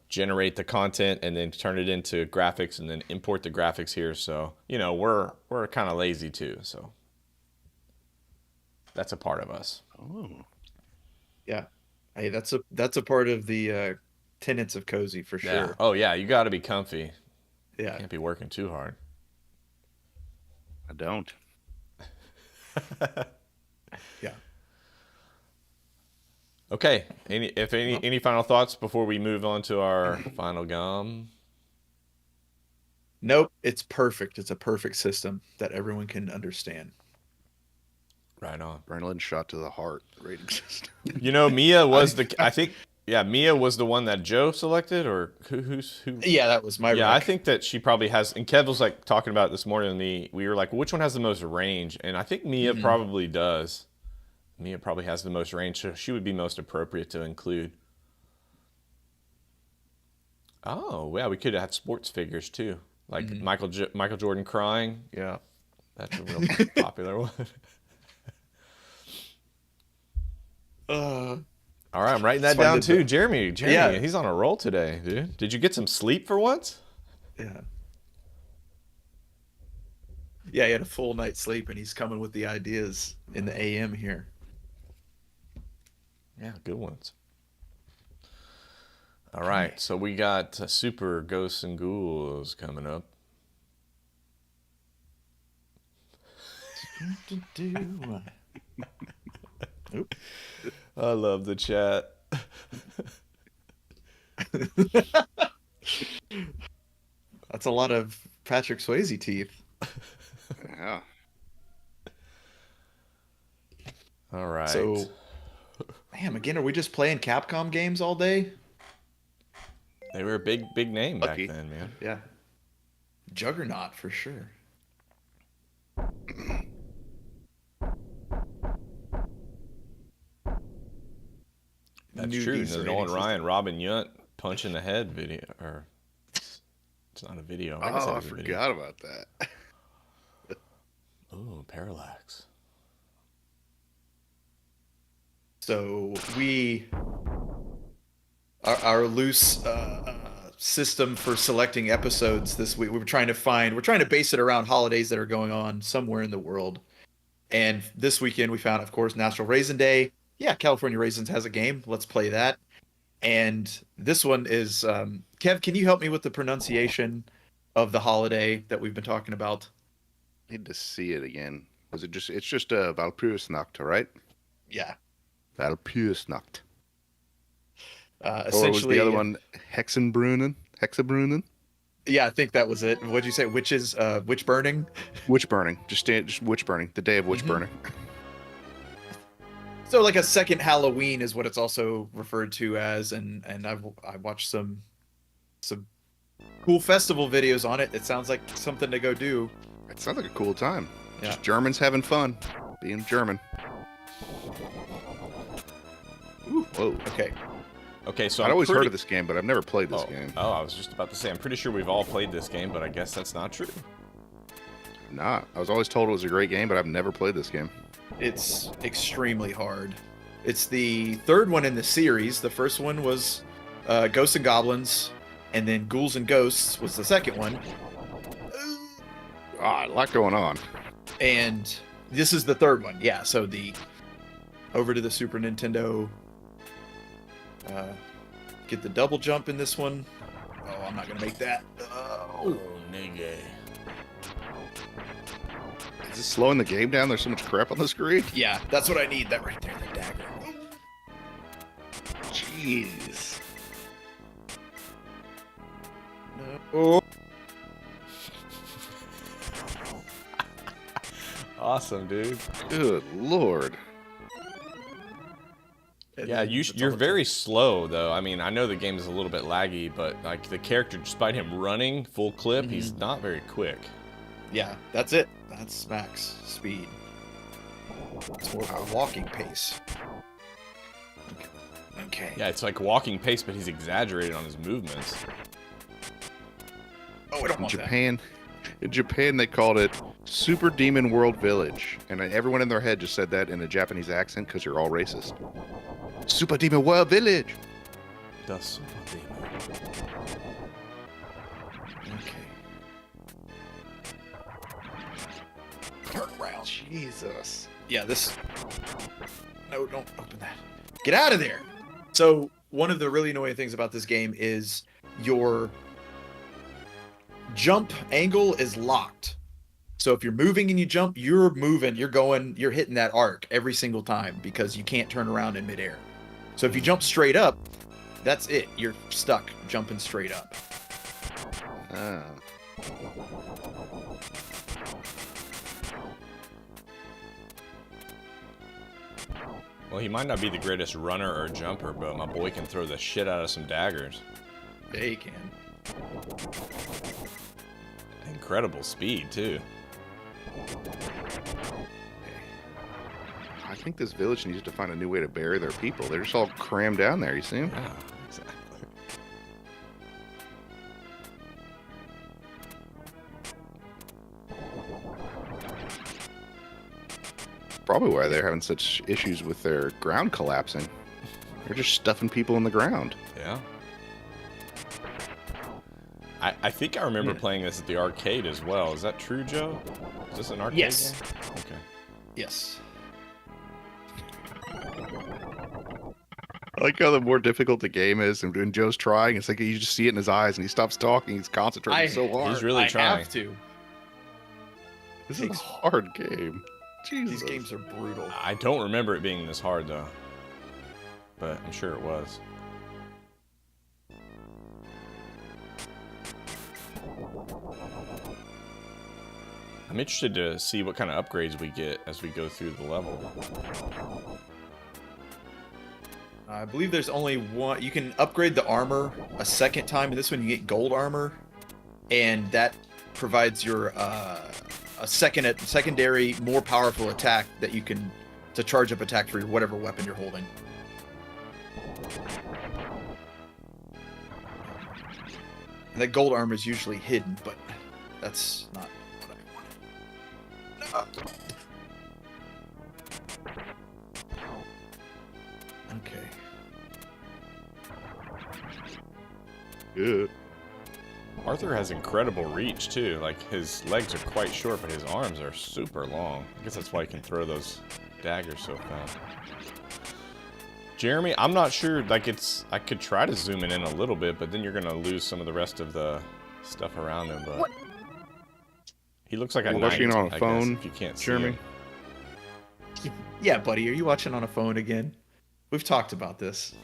generate the content and then turn it into graphics and then import the graphics here. So, we're kind of lazy too. So that's a part of us. Oh. Yeah. Hey, that's a part of the tenets of Kohzee for sure. Yeah. Oh yeah, you got to be comfy. Yeah. Can't be working too hard. I don't. Yeah. Okay. Any final thoughts before we move on to our final gum? Nope. It's perfect. It's a perfect system that everyone can understand. Right on. Adrenaline shot to the heart rating system. Mia was Mia was the one that Joe selected, or who? Yeah, that was my. Yeah, rec. I think that she probably has. And Kev was like talking about it this morning. We were like, well, which one has the most range? And I think Mia probably does. Mia probably has the most range, so she would be most appropriate to include. Oh, yeah, we could have sports figures too, like Michael Jordan crying. Yeah, that's a real popular one. All right, I'm writing that down too. Jeremy, Yeah. He's on a roll today, dude. Did you get some sleep for once? Yeah. Yeah, he had a full night's sleep, and he's coming with the ideas in the AM here. Yeah, good ones. All right, so we got Super Ghosts and Ghouls coming up. Oop. I love the chat. That's a lot of Patrick Swayze teeth. Yeah. All right. So, man, again, are we just playing Capcom games all day? They were a big name Lucky. back then, man. Yeah. Juggernaut for sure. That's Knew true. these The rating Nolan systems. Ryan, Robin Yunt punch in the head video, or it's not a video. I guess Oh, it I is a video. forgot about that. Ooh, Parallax. So our loose system for selecting episodes this week, we're trying to base it around holidays that are going on somewhere in the world. And this weekend we found, of course, National Raisin Day. Yeah, California Raisins has a game. Let's play that. And this one is, Kev, can you help me with the pronunciation of the holiday that we've been talking about? Need to see it again. Was it just? It's just Valpurgisnacht, right? Yeah. Valpurgisnacht. Essentially, or was the other one Hexenbrunnen? Hexabrunnen? Yeah, I think that was it. What'd you say? Witches, witch burning? Witch burning. Just witch burning. The day of witch burning. So like a second Halloween is what it's also referred to as, and I watched some cool festival videos on it. It sounds like something to go do. It sounds like a cool time. Yeah. Just Germans having fun, being German. Ooh, whoa. Okay, So I'd always heard of this game, but I've never played this game. Oh, I was just about to say, I'm pretty sure we've all played this game, but I guess that's not true. Nah, I was always told it was a great game, but I've never played this game. It's extremely hard. It's the third one in the series. The first one was Ghosts and Goblins, and then Ghouls and Ghosts was the second one. A lot going on. And this is the third one. Yeah, so over to the Super Nintendo. Get the double jump in this one. Oh, I'm not gonna make that. Oh, nigga. Is this slowing the game down? There's so much crap on the screen. Yeah, that's what I need. That right there, the dagger. Jeez. Oh. Awesome, dude. Good lord. Yeah, you're very slow, though. I mean, I know the game is a little bit laggy, but like the character, despite him running full clip, he's not very quick. Yeah, that's it. That's max speed. It's more of a walking pace. Okay. Yeah, it's like walking pace, but he's exaggerated on his movements. Oh, I don't want In Japan, they called it Super Demon World Village, and everyone in their head just said that in a Japanese accent because you're all racist. Super Demon World Village. The Super Demon. Okay. Turn around. Jesus. Yeah, this. No, don't open that. Get out of there. So one of the really annoying things about this game is your jump angle is locked. So if you're moving and you jump, you're hitting that arc every single time because you can't turn around in midair. So if you jump straight up, that's it. You're stuck jumping straight up. Ah. Well, he might not be the greatest runner or jumper, but my boy can throw the shit out of some daggers. Yeah, you can. Incredible speed, too. I think this village needs to find a new way to bury their people. They're just all crammed down there, you see them? Yeah, exactly. Probably why they're having such issues with their ground collapsing. They're just stuffing people in the ground. Yeah. I think I remember playing this at the arcade as well. Is that true, Joe? Is this an arcade Yes. game? Okay. Yes. I like how the more difficult the game is, and when Joe's trying, it's like you just see it in his eyes, and he stops talking. He's concentrating so hard. He's really trying. I have to. This is a hard game. Jesus. These games are brutal. I don't remember it being this hard, though. But I'm sure it was. I'm interested to see what kind of upgrades we get as we go through the level. I believe there's only one. You can upgrade the armor a second time. In this one, you get gold armor, and that provides your a secondary, more powerful attack that you can to charge up attack for whatever weapon you're holding. And that gold armor is usually hidden, but that's not what I wanted. Okay. Yeah. Arthur has incredible reach too. Like his legs are quite short, but his arms are super long. I guess that's why he can throw those daggers so fast. Jeremy, I'm not sure. Like I could try to zoom it in a little bit, but then you're gonna lose some of the rest of the stuff around him. But he looks like a knight, watching on a I phone, guess, if you can't see Jeremy. him. Yeah, buddy, are you watching on a phone again? We've talked about this.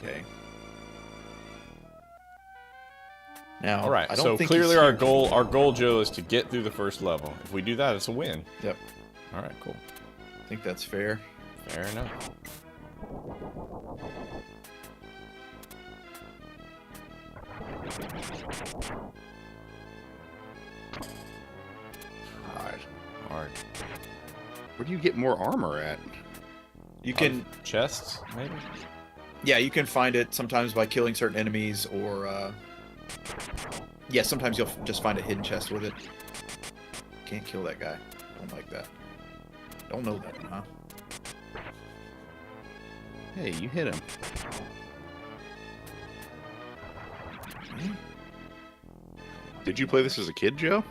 Okay. Now, All right. I don't So think clearly, he's our here. goal, Joe, is to get through the first level. If we do that, it's a win. Yep. All right. Cool. I think that's fair. Fair enough. God. Hard. Where do you get more armor at? You can, Chests, maybe. yeah, you can find it sometimes by killing certain enemies, or yeah, sometimes you'll just find a hidden chest with it. Can't kill that guy. Don't like that. Don't know that, huh? Hey, you hit him. Did you play this as a kid, Joe?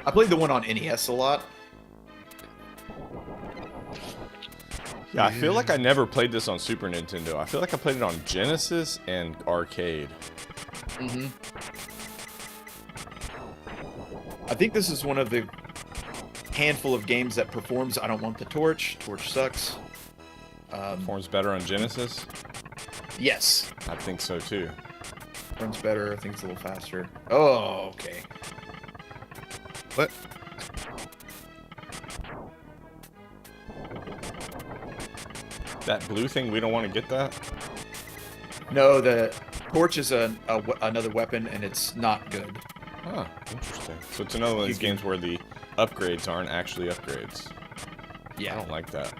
I played the one on NES a lot. Yeah, I feel like I never played this on Super Nintendo. I feel like I played it on Genesis and arcade. Mm-hmm. I think this is one of the handful of games that performs I don't want the torch. Torch sucks. Performs better on Genesis. Yes. I think so too. Runs better. I think it's a little faster. Oh, okay. What? That blue thing, we don't want to get that. No, the torch is another weapon, and it's not good. Huh, interesting. So it's another one of these games where the upgrades aren't actually upgrades. I don't like that.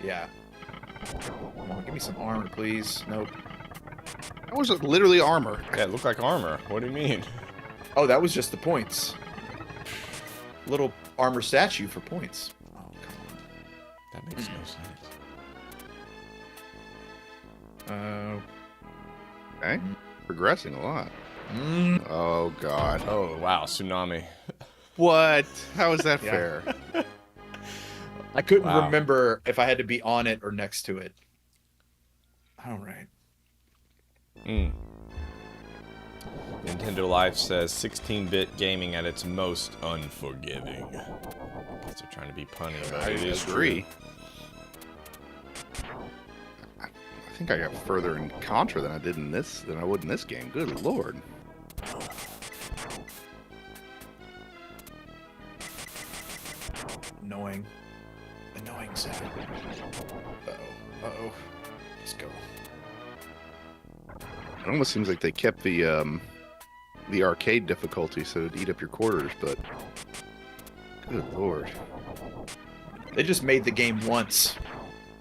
Yeah. Come on, give me some armor, please. Nope. That was literally armor. Yeah, it looked like armor. What do you mean? Oh, that was just the points. Little armor statue for points. Oh, come That makes no sense. on. Okay. Progressing a lot. Mm. Oh, God. Oh, wow, tsunami. What? How is that Yeah. fair? I couldn't Wow. remember if I had to be on it or next to it. All right. Nintendo Life says 16-bit gaming at its most unforgiving. I guess they're trying to be punny, but I it is agree. true. I think I got further in Contra than I would in this game. Good lord. Annoying. Annoying sound. Uh-oh. Uh-oh. Let's go. It almost seems like they kept the arcade difficulty so it'd eat up your quarters, but good lord. They just made the game once,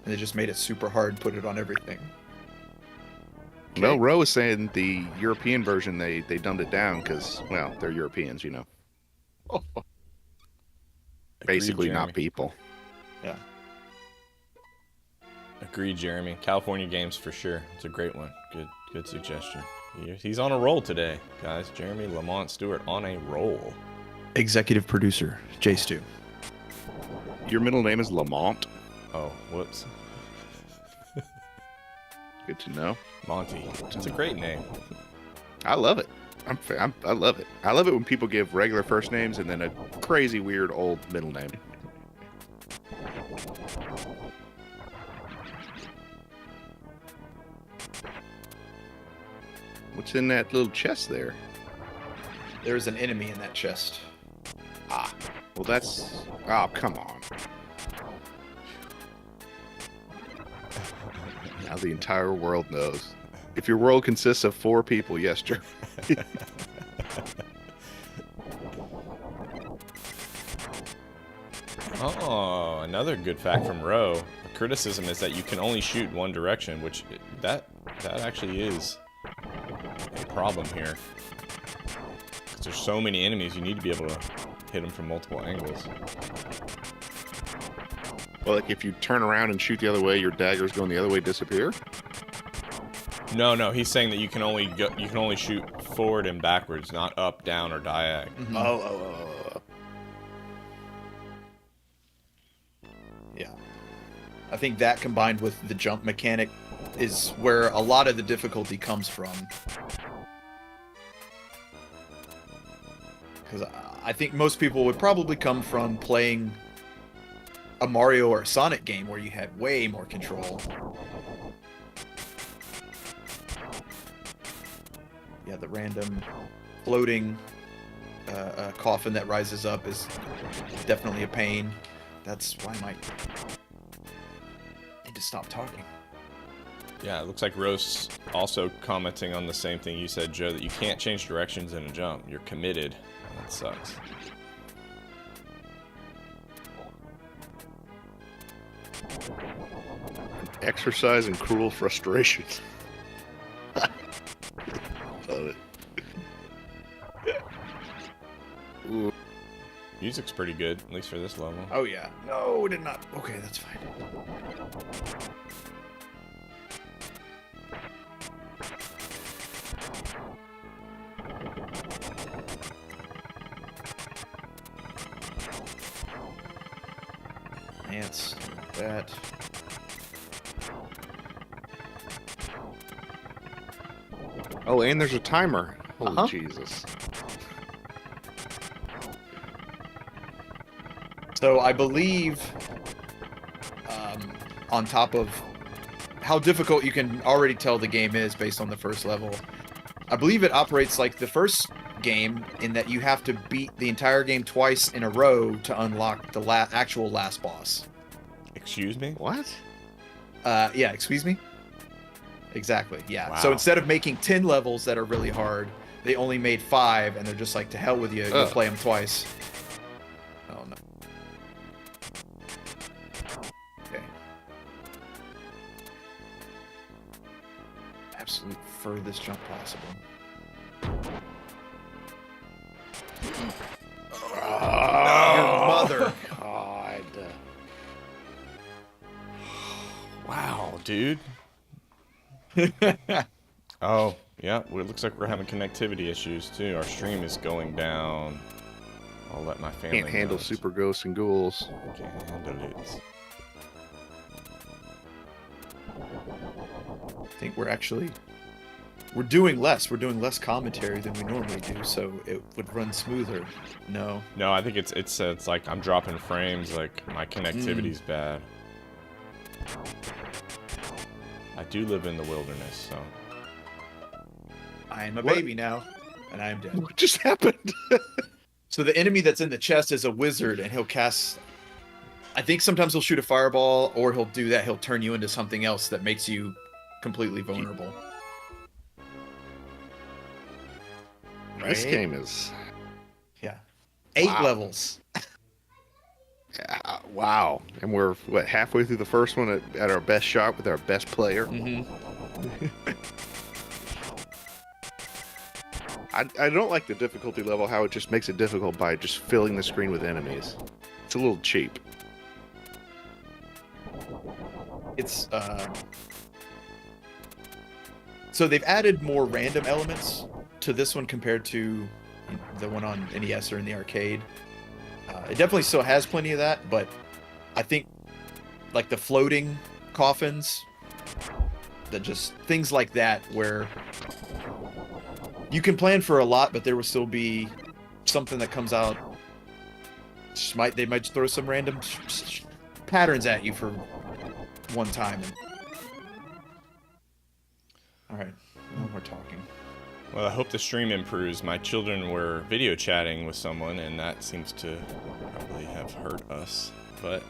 and they just made it super hard and put it on everything. No, Ro was saying the European version they dumbed it down because, well, they're Europeans, you know. Basically Jeremy. not people. Yeah. Agreed, Jeremy. California games for sure. It's a great one. Good suggestion. He's on a roll today, guys. Jeremy Lamont Stewart on a roll. Executive producer, J. Stu. Your middle name is Lamont. Oh, whoops. Good to know. Monty. It's a great name. I love it. I love it. I love it when people give regular first names and then a crazy weird old middle name. What's in that little chest there? There's an enemy in that chest. Ah, well that's... Oh, come on. Now the entire world knows. If your world consists of 4 people, yes, Jeremy. Oh, another good fact from Ro. The criticism is that you can only shoot one direction, which that actually is a problem here. Because there's so many enemies, you need to be able to hit them from multiple angles. Well, like if you turn around and shoot the other way, your daggers going the other way disappear? No, he's saying that you can only shoot forward and backwards, not up, down, or diag. Mhm. Oh. Yeah. I think that combined with the jump mechanic is where a lot of the difficulty comes from. Because I think most people would probably come from playing a Mario or a Sonic game where you had way more control. Yeah, the random floating coffin that rises up is definitely a pain. That's why I might need to stop talking. Yeah, it looks like Roast's also commenting on the same thing you said, Joe, that you can't change directions in a jump. You're committed. That sucks. Exercise in cruel frustration. Love it. Ooh. Music's pretty good, at least for this level. Oh yeah. No, it did not. Okay, that's fine. Ants, that. Oh, and there's a timer. Holy Jesus. So I believe, on top of how difficult you can already tell the game is based on the first level, I believe it operates like the first game in that you have to beat the entire game twice in a row to unlock the actual last boss. Excuse me? What? Yeah, excuse me? Exactly, yeah. Wow. So instead of making 10 levels that are really hard, they only made 5, and they're just like, to hell with you, you'll play them twice. Oh, no. Okay. Absolute furthest jump possible. Your mother. God. Wow, dude. Oh, yeah. Well, it looks like we're having connectivity issues, too. Our stream is going down. I'll let my family Can't handle know. super ghosts and ghouls. Can't handle it. I think we're doing less. We're doing less commentary than we normally do, so it would run smoother. No. No, I think it's like I'm dropping frames, like my connectivity's bad. I do live in the wilderness, so. I am a What? baby now, and I am dead. What just happened? So the enemy that's in the chest is a wizard, and he'll cast... I think sometimes he'll shoot a fireball, or he'll do that. He'll turn you into something else that makes you completely vulnerable. This Right? game is... Yeah. 8 Wow. levels. wow. And we're, what, halfway through the first one at our best shot with our best player? Mm-hmm. I don't like the difficulty level, how it just makes it difficult by just filling the screen with enemies. It's a little cheap. It's, So they've added more random elements to this one compared to the one on NES or in the arcade. It definitely still has plenty of that, but I think like the floating coffins, just things like that where you can plan for a lot, but there will still be something that comes out. They might throw some random patterns at you for one time. All right, no more talking. Well, I hope the stream improves. My children were video chatting with someone, and that seems to probably have hurt us. But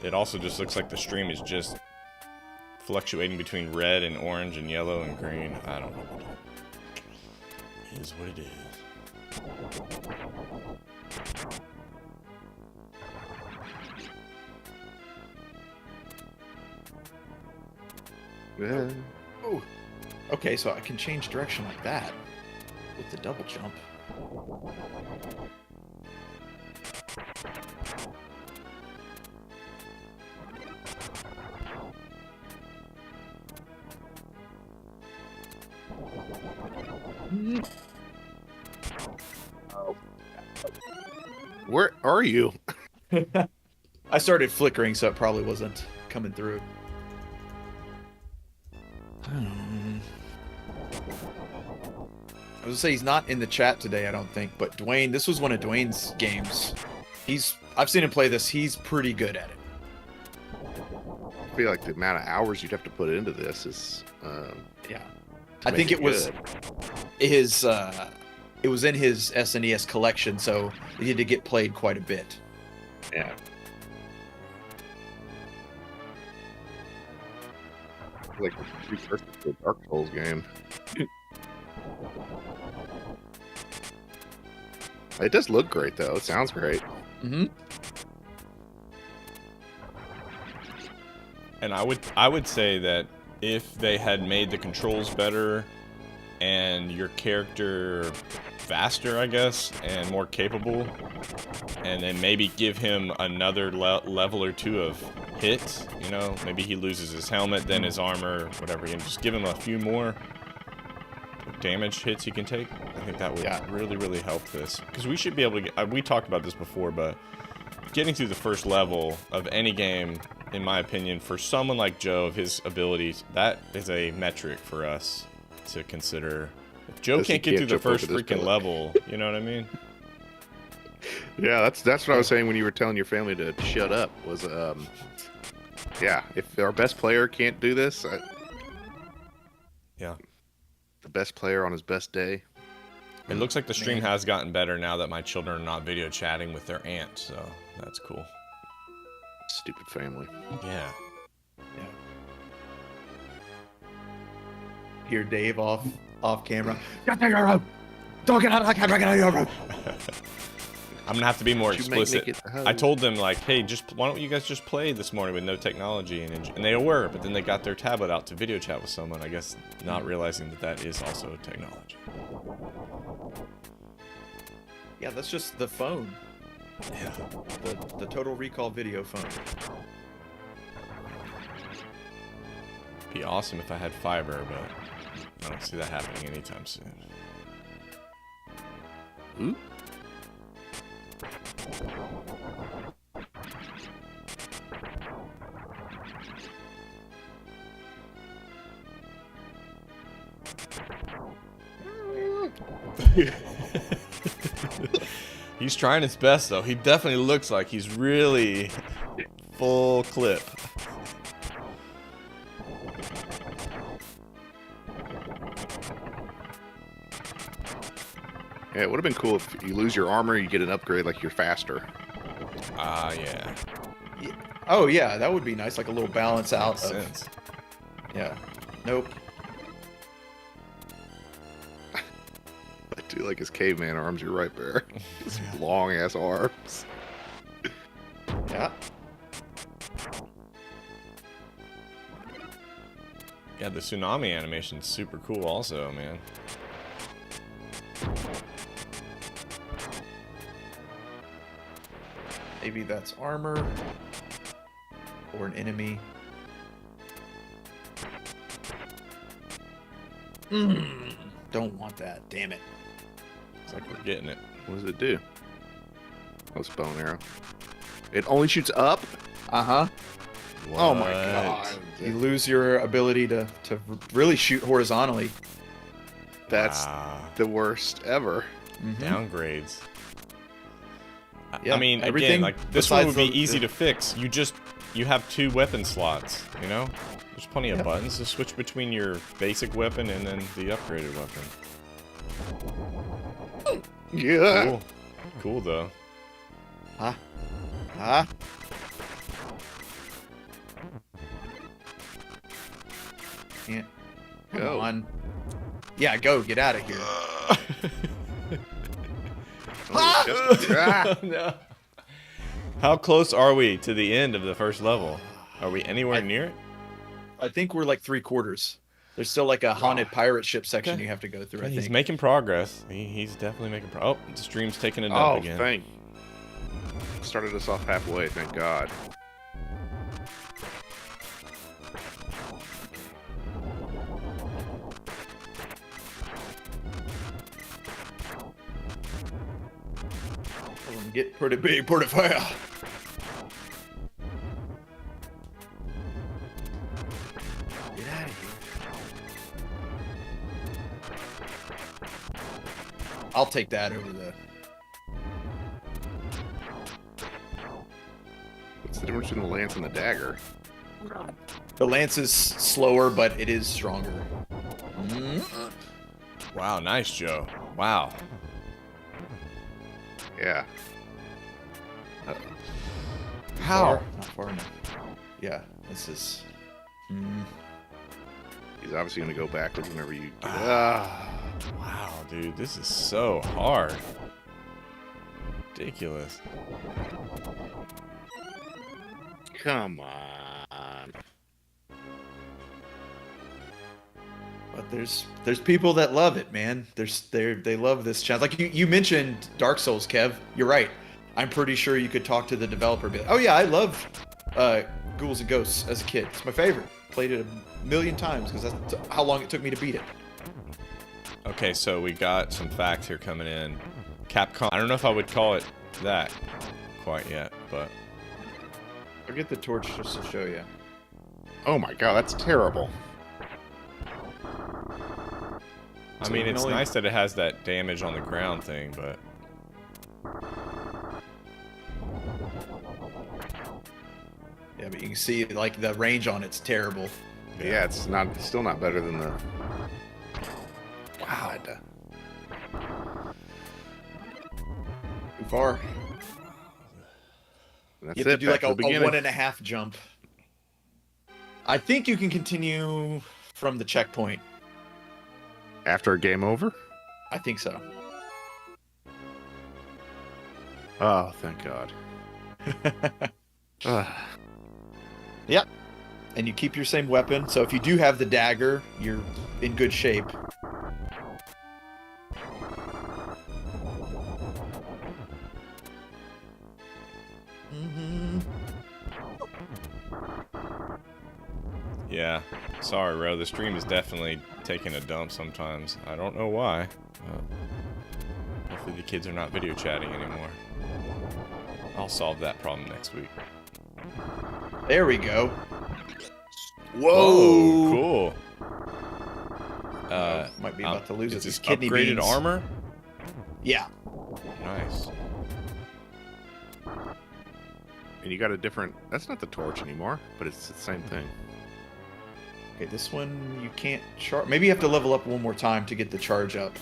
it also just looks like the stream is just fluctuating between red and orange and yellow and green. I don't know what it is. It is what it is. Yeah. Oh, okay, so I can change direction like that with the double jump. Where are you? I started flickering, so it probably wasn't coming through. I was gonna say he's not in the chat today, I don't think. But Dwayne, this was one of Dwayne's games. I've seen him play this. He's pretty good at it. I feel like the amount of hours you'd have to put into this is. Yeah. To I make think it was good. his. It was in his SNES collection, so it had to get played quite a bit. Yeah. Like the precursor to a Dark Souls game. It does look great though. It sounds great. Mm-hmm. And I would say that if they had made the controls better and your character faster, I guess, and more capable, and then maybe give him another level or two of hits, you know, maybe he loses his helmet, then his armor, whatever, and just give him a few more damage hits he can take. I think that would really, really help this. Because we should be able to get, we talked about this before, but getting through the first level of any game, in my opinion, for someone like Joe, of his abilities, that is a metric for us to consider. If Joe can't get through the first freaking level, you know what I mean? Yeah, that's what I was saying when you were telling your family to shut up. Was yeah, if our best player can't do this, Yeah. the best player on his best day. It looks like the stream has gotten better now that my children are not video chatting with their aunt, so that's cool. Stupid family. Yeah. Hear Dave off camera. I'm gonna have to be more You make explicit. it- I told them, like, hey, why don't you guys just play this morning with no technology? And they were, but then they got their tablet out to video chat with someone, I guess not realizing that that is also technology. Yeah, that's just the phone. Yeah. The Total Recall video phone. Be awesome if I had fiber, but I don't see that happening anytime soon. Ooh. He's trying his best, though. He definitely looks like he's really full clip. Yeah, it would have been cool if you lose your armor, you get an upgrade, like you're faster. Ah, yeah. Oh yeah, that would be nice, like a little balance out Makes of. sense. Yeah. Nope. I do like his caveman arms. You're right there. His long ass arms. Yeah. Yeah, the tsunami animation's super cool also, man. Maybe that's armor or an enemy. Don't want that. Damn it. It's like we're getting it. What does it do? Oh, it's a bow and arrow. It only shoots up? Uh-huh. Oh my What? god. You lose your ability to really shoot horizontally. That's Wow. the worst ever. Downgrades. Yeah, I mean, again, everything like this one would besides be easy to fix. You have 2 weapon slots, you know? There's plenty of buttons to switch between your basic weapon and then the upgraded weapon. Yeah. Cool. Cool, though. Huh? Can't. Come Go. on. Yeah, go. Get out of here. Oh, just- ah! No. How close are we to the end of the first level? Are we anywhere near it? I think we're like 3/4. There's still like a haunted pirate ship section you have to go through, I He's think. making progress. He's definitely making progress. Oh, the stream's taking a dump Oh, again. thank. Started us off halfway, thank God. Get pretty big, pretty fast. Get out of here. I'll take that over the... What's the difference between the lance and the dagger? The lance is slower, but it is stronger. Wow, nice, Joe. Wow. Yeah. How? Not far enough. Yeah, this is... He's obviously going to go backwards whenever you... Wow, dude, this is so hard. Ridiculous. Come on. But there's people that love it, man. They love this challenge. Like you mentioned Dark Souls, Kev. You're right. I'm pretty sure you could talk to the developer and be like, oh yeah, I love Ghouls and Ghosts as a kid. It's my favorite. Played it a million times because that's how long it took me to beat it. Okay, so we got some facts here coming in. Capcom. I don't know if I would call it that quite yet, but I'll get the torch just to show you. Oh my god, that's terrible. I mean, it's nice that it has that damage on the ground thing, but Yeah, but you can see like the range on it's terrible. Yeah, it's still not better than the... Wow. Too far. That's You have to do like a 1.5 jump. I think you can continue from the checkpoint. After a game over? I think so. Oh, thank God. Yep. And you keep your same weapon, so if you do have the dagger, you're in good shape. yeah. Sorry, Ro. The stream is definitely taking a dump sometimes. I don't know why. Hopefully the kids are not video chatting anymore. I'll solve that problem next week. There we go. Whoa! Cool. Might be about to lose is his this kidney upgraded beans. armor? Yeah. Nice. And you got a different... That's not the torch anymore, but it's the same thing. Okay, this one you can't charge. Maybe you have to level up one more time to get the charge up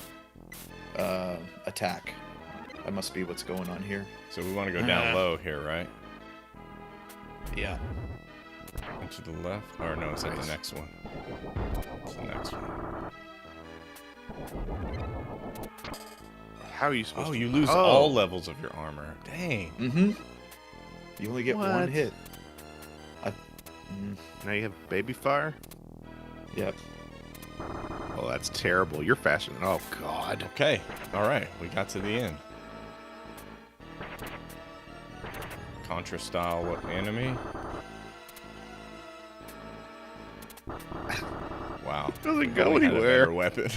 attack. That must be what's going on here. So we want to go down low here, right? Yeah. And to the left? Or no, it's at the next one. It's the next one. How are you supposed to... Oh, you lose all levels of your armor. Dang. Mm-hmm. You only get one What? hit. Now you have baby fire? Yep. Oh, that's terrible. You're faster than... Oh, God. Okay. All right. We got to the end. Contra style what enemy? Wow. Doesn't go Only had a anywhere. better weapon.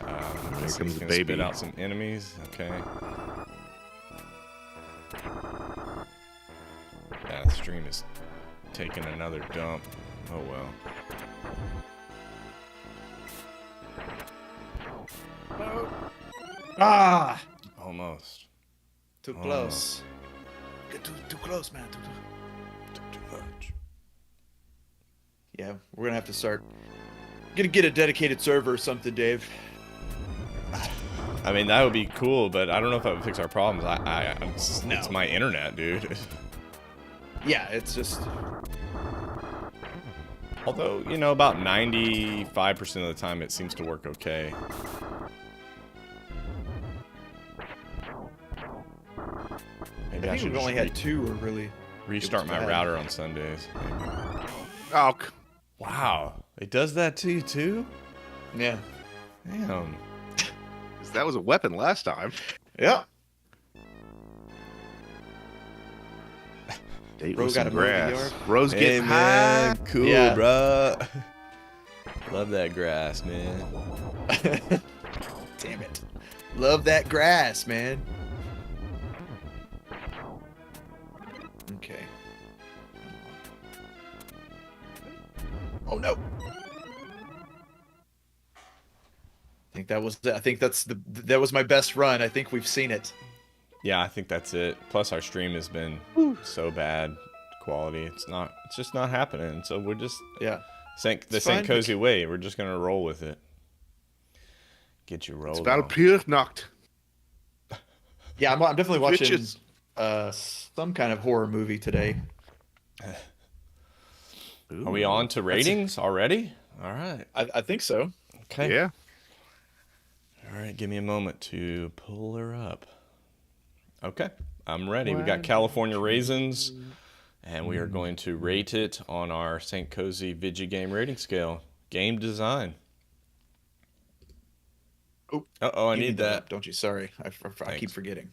Here comes the gonna baby. Spit out some enemies. Okay. Yeah, the stream is taking another dump. Oh well. Ah! Almost. Too close. Get too close, man. Too much. Yeah, we're gonna have to start. Gonna get a dedicated server or something, Dave. I mean, that would be cool, but I don't know if that would fix our problems. It's No. my internet, dude. Yeah, it's just. Although, you know, about 95% of the time it seems to work okay. Maybe I think should we've only just had two or really. restart my bad. router on Sundays. Maybe. Oh, Wow, it does that to you too? Yeah. Damn. that was a weapon last time. Yeah. Date Bro with got some a mow the grass. yard. Rose getting high. Cool, Yeah. bruh. Love that grass, man. Damn it. Love that grass, man. Okay. Oh no. I think that was my best run. I think we've seen it. Yeah, I think that's it. Plus, our stream has been so bad quality. It's just not happening. So we're just Yeah. the St. Kohzee way. We're just gonna roll with it. Get you rolled. It's about a pure Nacht. Yeah, I'm definitely watching Bitches. some kind of horror movie today. Are we on to ratings already? All right. I think so. Okay. Yeah. All right. Give me a moment to pull her up. Okay. I'm ready. We got California Raisins, and we are going to rate it on our St. Kohzee Vigigame rating scale. Game design. Oh, Uh-oh, I you need that. don't you? Sorry, I keep forgetting.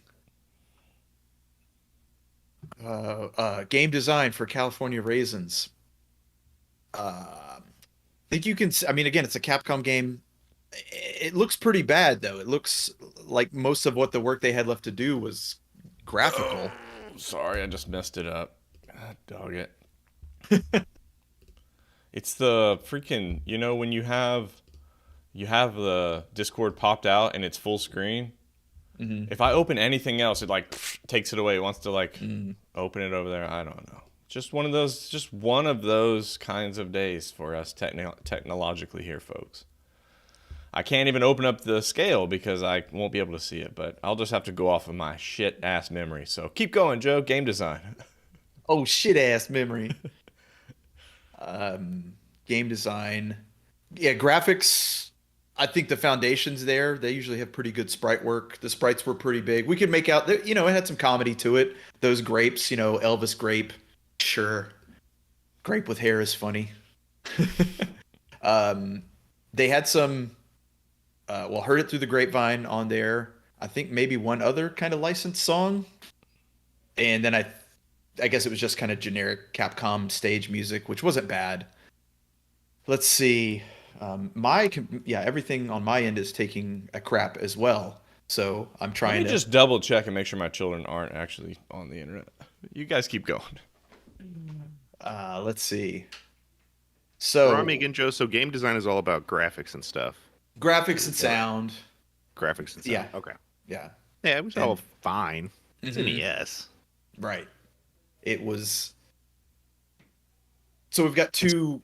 Game design for California Raisins. I think you can. I mean, again, it's a Capcom game. It looks pretty bad, though. It looks like most of what the work they had left to do was graphical. Sorry, I just messed it up. God, dog it. It's the freaking, when you have the Discord popped out and it's full screen. Mm-hmm. If I open anything else, it takes it away. It wants to open it over there. I don't know. Just one of those kinds of days for us technologically here, folks. I can't even open up the scale because I won't be able to see it, but I'll just have to go off of my shit ass memory. So keep going, Joe. Game design. Oh, shit ass memory. Game design. Yeah, graphics. I think the foundation's there. They usually have pretty good sprite work. The sprites were pretty big. We could make out, it had some comedy to it. Those grapes, Elvis grape. Sure. Grape with hair is funny. They had some, Heard It Through the Grapevine on there. I think maybe one other kind of licensed song. And then I guess it was just kind of generic Capcom stage music, which wasn't bad. Let's see. Everything on my end is taking a crap as well. So I'm trying to just double check and make sure my children aren't actually on the internet. You guys keep going. Let's see. So Rami again, Joe. So game design is all about graphics and stuff. Graphics and sound. Graphics and sound. Yeah. Okay. Yeah. Yeah, it was all fine. It's Mhm. NES. Right. It was. So we've got two.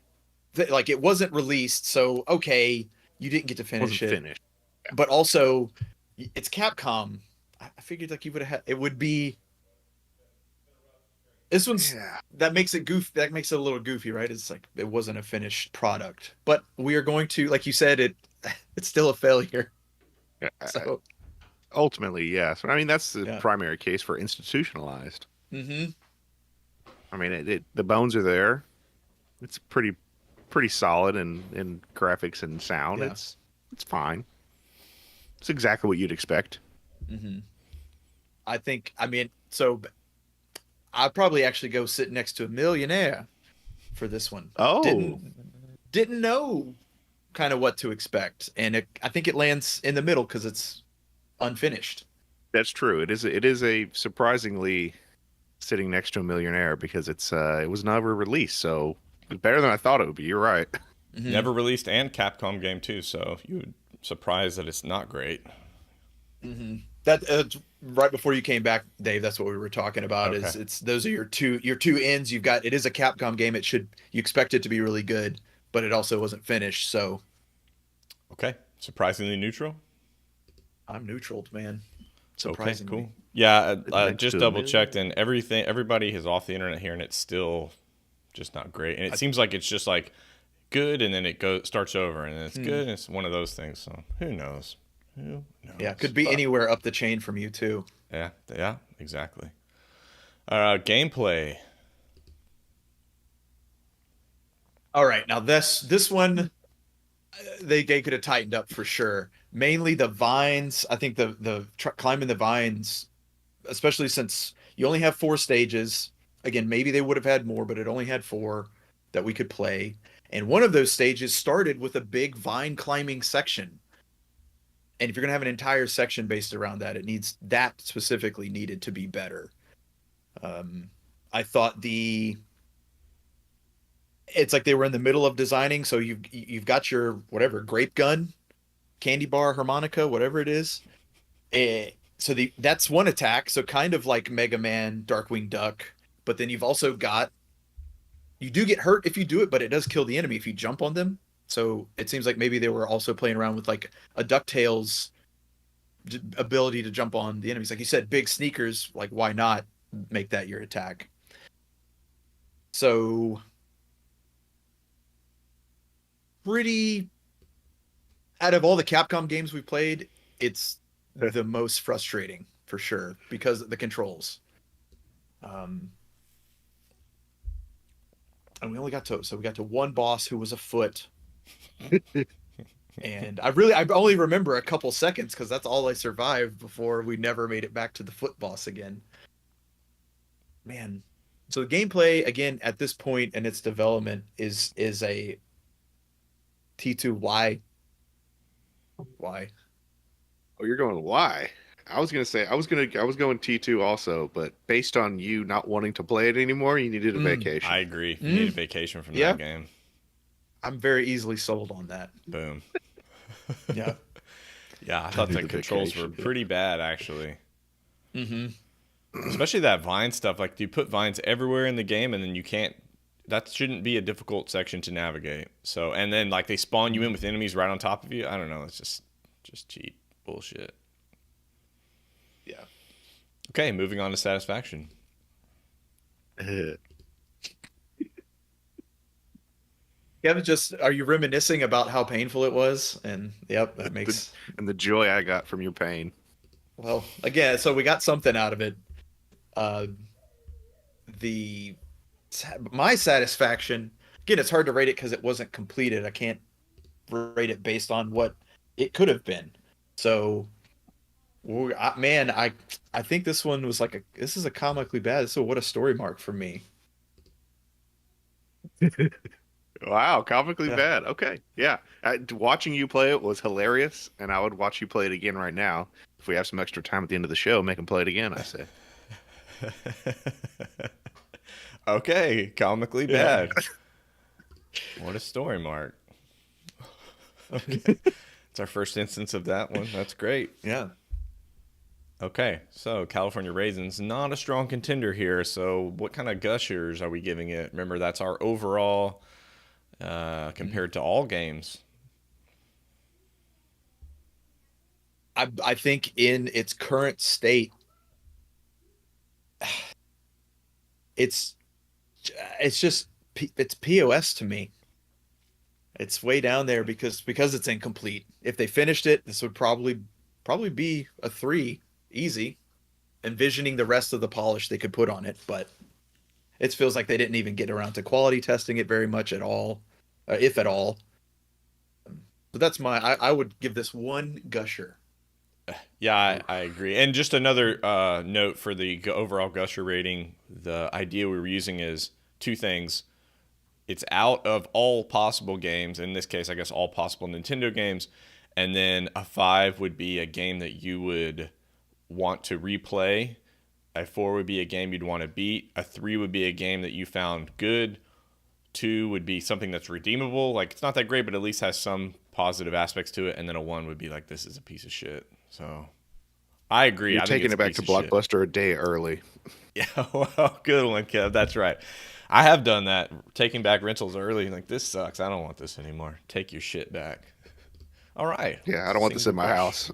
It wasn't released, so okay, you didn't get to finish Wasn't it. finished. But also, it's Capcom. I figured you would have. It would be. This one's that makes it That makes it a little goofy, right? It's like it wasn't a finished product, but we are going to, like you said, it's still a failure. Yeah, So, ultimately, yes. I mean, that's the Yeah. primary case for institutionalized. mm-hmm. I mean, the bones are there. It's pretty solid in graphics and sound. Yeah. It's fine. It's exactly what you'd expect. Mm-hmm. So I'd probably actually go sit next to a millionaire for this one. Oh, Didn't know kind of what to expect, and I think it lands in the middle because it's unfinished. that's true. It is a surprisingly sitting next to a millionaire because it was never released, so it's better than I thought it would be. You're right. Mhm. Never released and Capcom game too, so you would surprised that it's not great. Mm-hmm. That right before you came back, Dave. That's what we were talking about. Okay. Is those are your two ends. You've got, it is a Capcom game. You expect it to be really good, but it also wasn't finished. So Okay, surprisingly neutral. I'm neutral, man. Okay, Surprisingly. cool. Yeah, I Next just to a double million. checked, and everybody is off the internet here, and it's still just not great. And it seems like it's just like good, and then it starts over, and it's good. And it's one of those things. So who knows? Who knows? Yeah, could be anywhere up the chain from you too. Yeah, exactly. Gameplay. All right, now this one, they could have tightened up for sure. Mainly the vines. I think the climbing the vines, especially since you only have 4 stages. Again, maybe they would have had more, but it only had 4 that we could play. And one of those stages started with a big vine climbing section. And if you're gonna have an entire section based around that, that specifically needed to be better. I thought it's like they were in the middle of designing, so you've got your whatever grape gun, candy bar, harmonica, whatever it is. So that's one attack, so kind of like Mega Man, Darkwing Duck, but then you've also got you do get hurt if you do it, but it does kill the enemy if you jump on them. So it seems like maybe they were also playing around with like a DuckTales ability to jump on the enemies. Like you said, big sneakers, like why not make that your attack? So pretty out of all the Capcom games we've played, it's the most frustrating for sure because of the controls. And we got to one boss who was a foot. And I only remember a couple seconds because that's all I survived before we never made it back to the foot boss again. Man. So the gameplay again at this point in its development is a T2. Why? Oh, you're going why? I was going T2 also, but based on you not wanting to play it anymore, you needed a vacation. I agree. You need a vacation from that game. I'm very easily sold on that. Boom. Yeah. Yeah, I thought the controls were pretty bad, actually. Especially that vine stuff. Like, you put vines everywhere in the game, and then you can't... That shouldn't be a difficult section to navigate. So, and then, like, they spawn you in with enemies right on top of you. I don't know. It's just cheap bullshit. Yeah. Okay, moving on to satisfaction. Kevin, are you reminiscing about how painful it was? And yep, that makes and the joy I got from your pain. Well, again, so we got something out of it. My satisfaction, again, it's hard to rate it because it wasn't completed. I can't rate it based on what it could have been. So, man, I think this one was this is a comically bad. So what a story mark for me. Wow, comically bad. Okay, yeah. Watching you play it was hilarious, and I would watch you play it again right now. If we have some extra time at the end of the show, make him play it again, I say. Okay, comically bad. What a story mark. Okay. It's our first instance of that one. That's great. Yeah. Okay, so California Raisins, not a strong contender here. So what kind of gushers are we giving it? Remember, that's our overall compared to all games. I think in its current state, it's POS to me. It's way down there because it's incomplete. If they finished it, this would probably be a 3, easy. Envisioning the rest of the polish they could put on it, but it feels like they didn't even get around to quality testing it very much at all, if at all. So that's I would give this 1 gusher. Yeah, I agree. And just another note for the overall gusher rating, the idea we were using is 2 things. It's out of all possible games, in this case, I guess all possible Nintendo games, and then a 5 would be a game that you would want to replay. A 4 would be a game you'd want to beat. A 3 would be a game that you found good. 2 would be something that's redeemable. Like, it's not that great, but at least has some positive aspects to it. And then a 1 would be like, this is a piece of shit. So I agree. You're taking it back to Blockbuster a day early. Yeah, well, good one, Kev. That's right. I have done that, taking back rentals early. Like, this sucks. I don't want this anymore. Take your shit back. All right. Yeah, I don't want this in my house.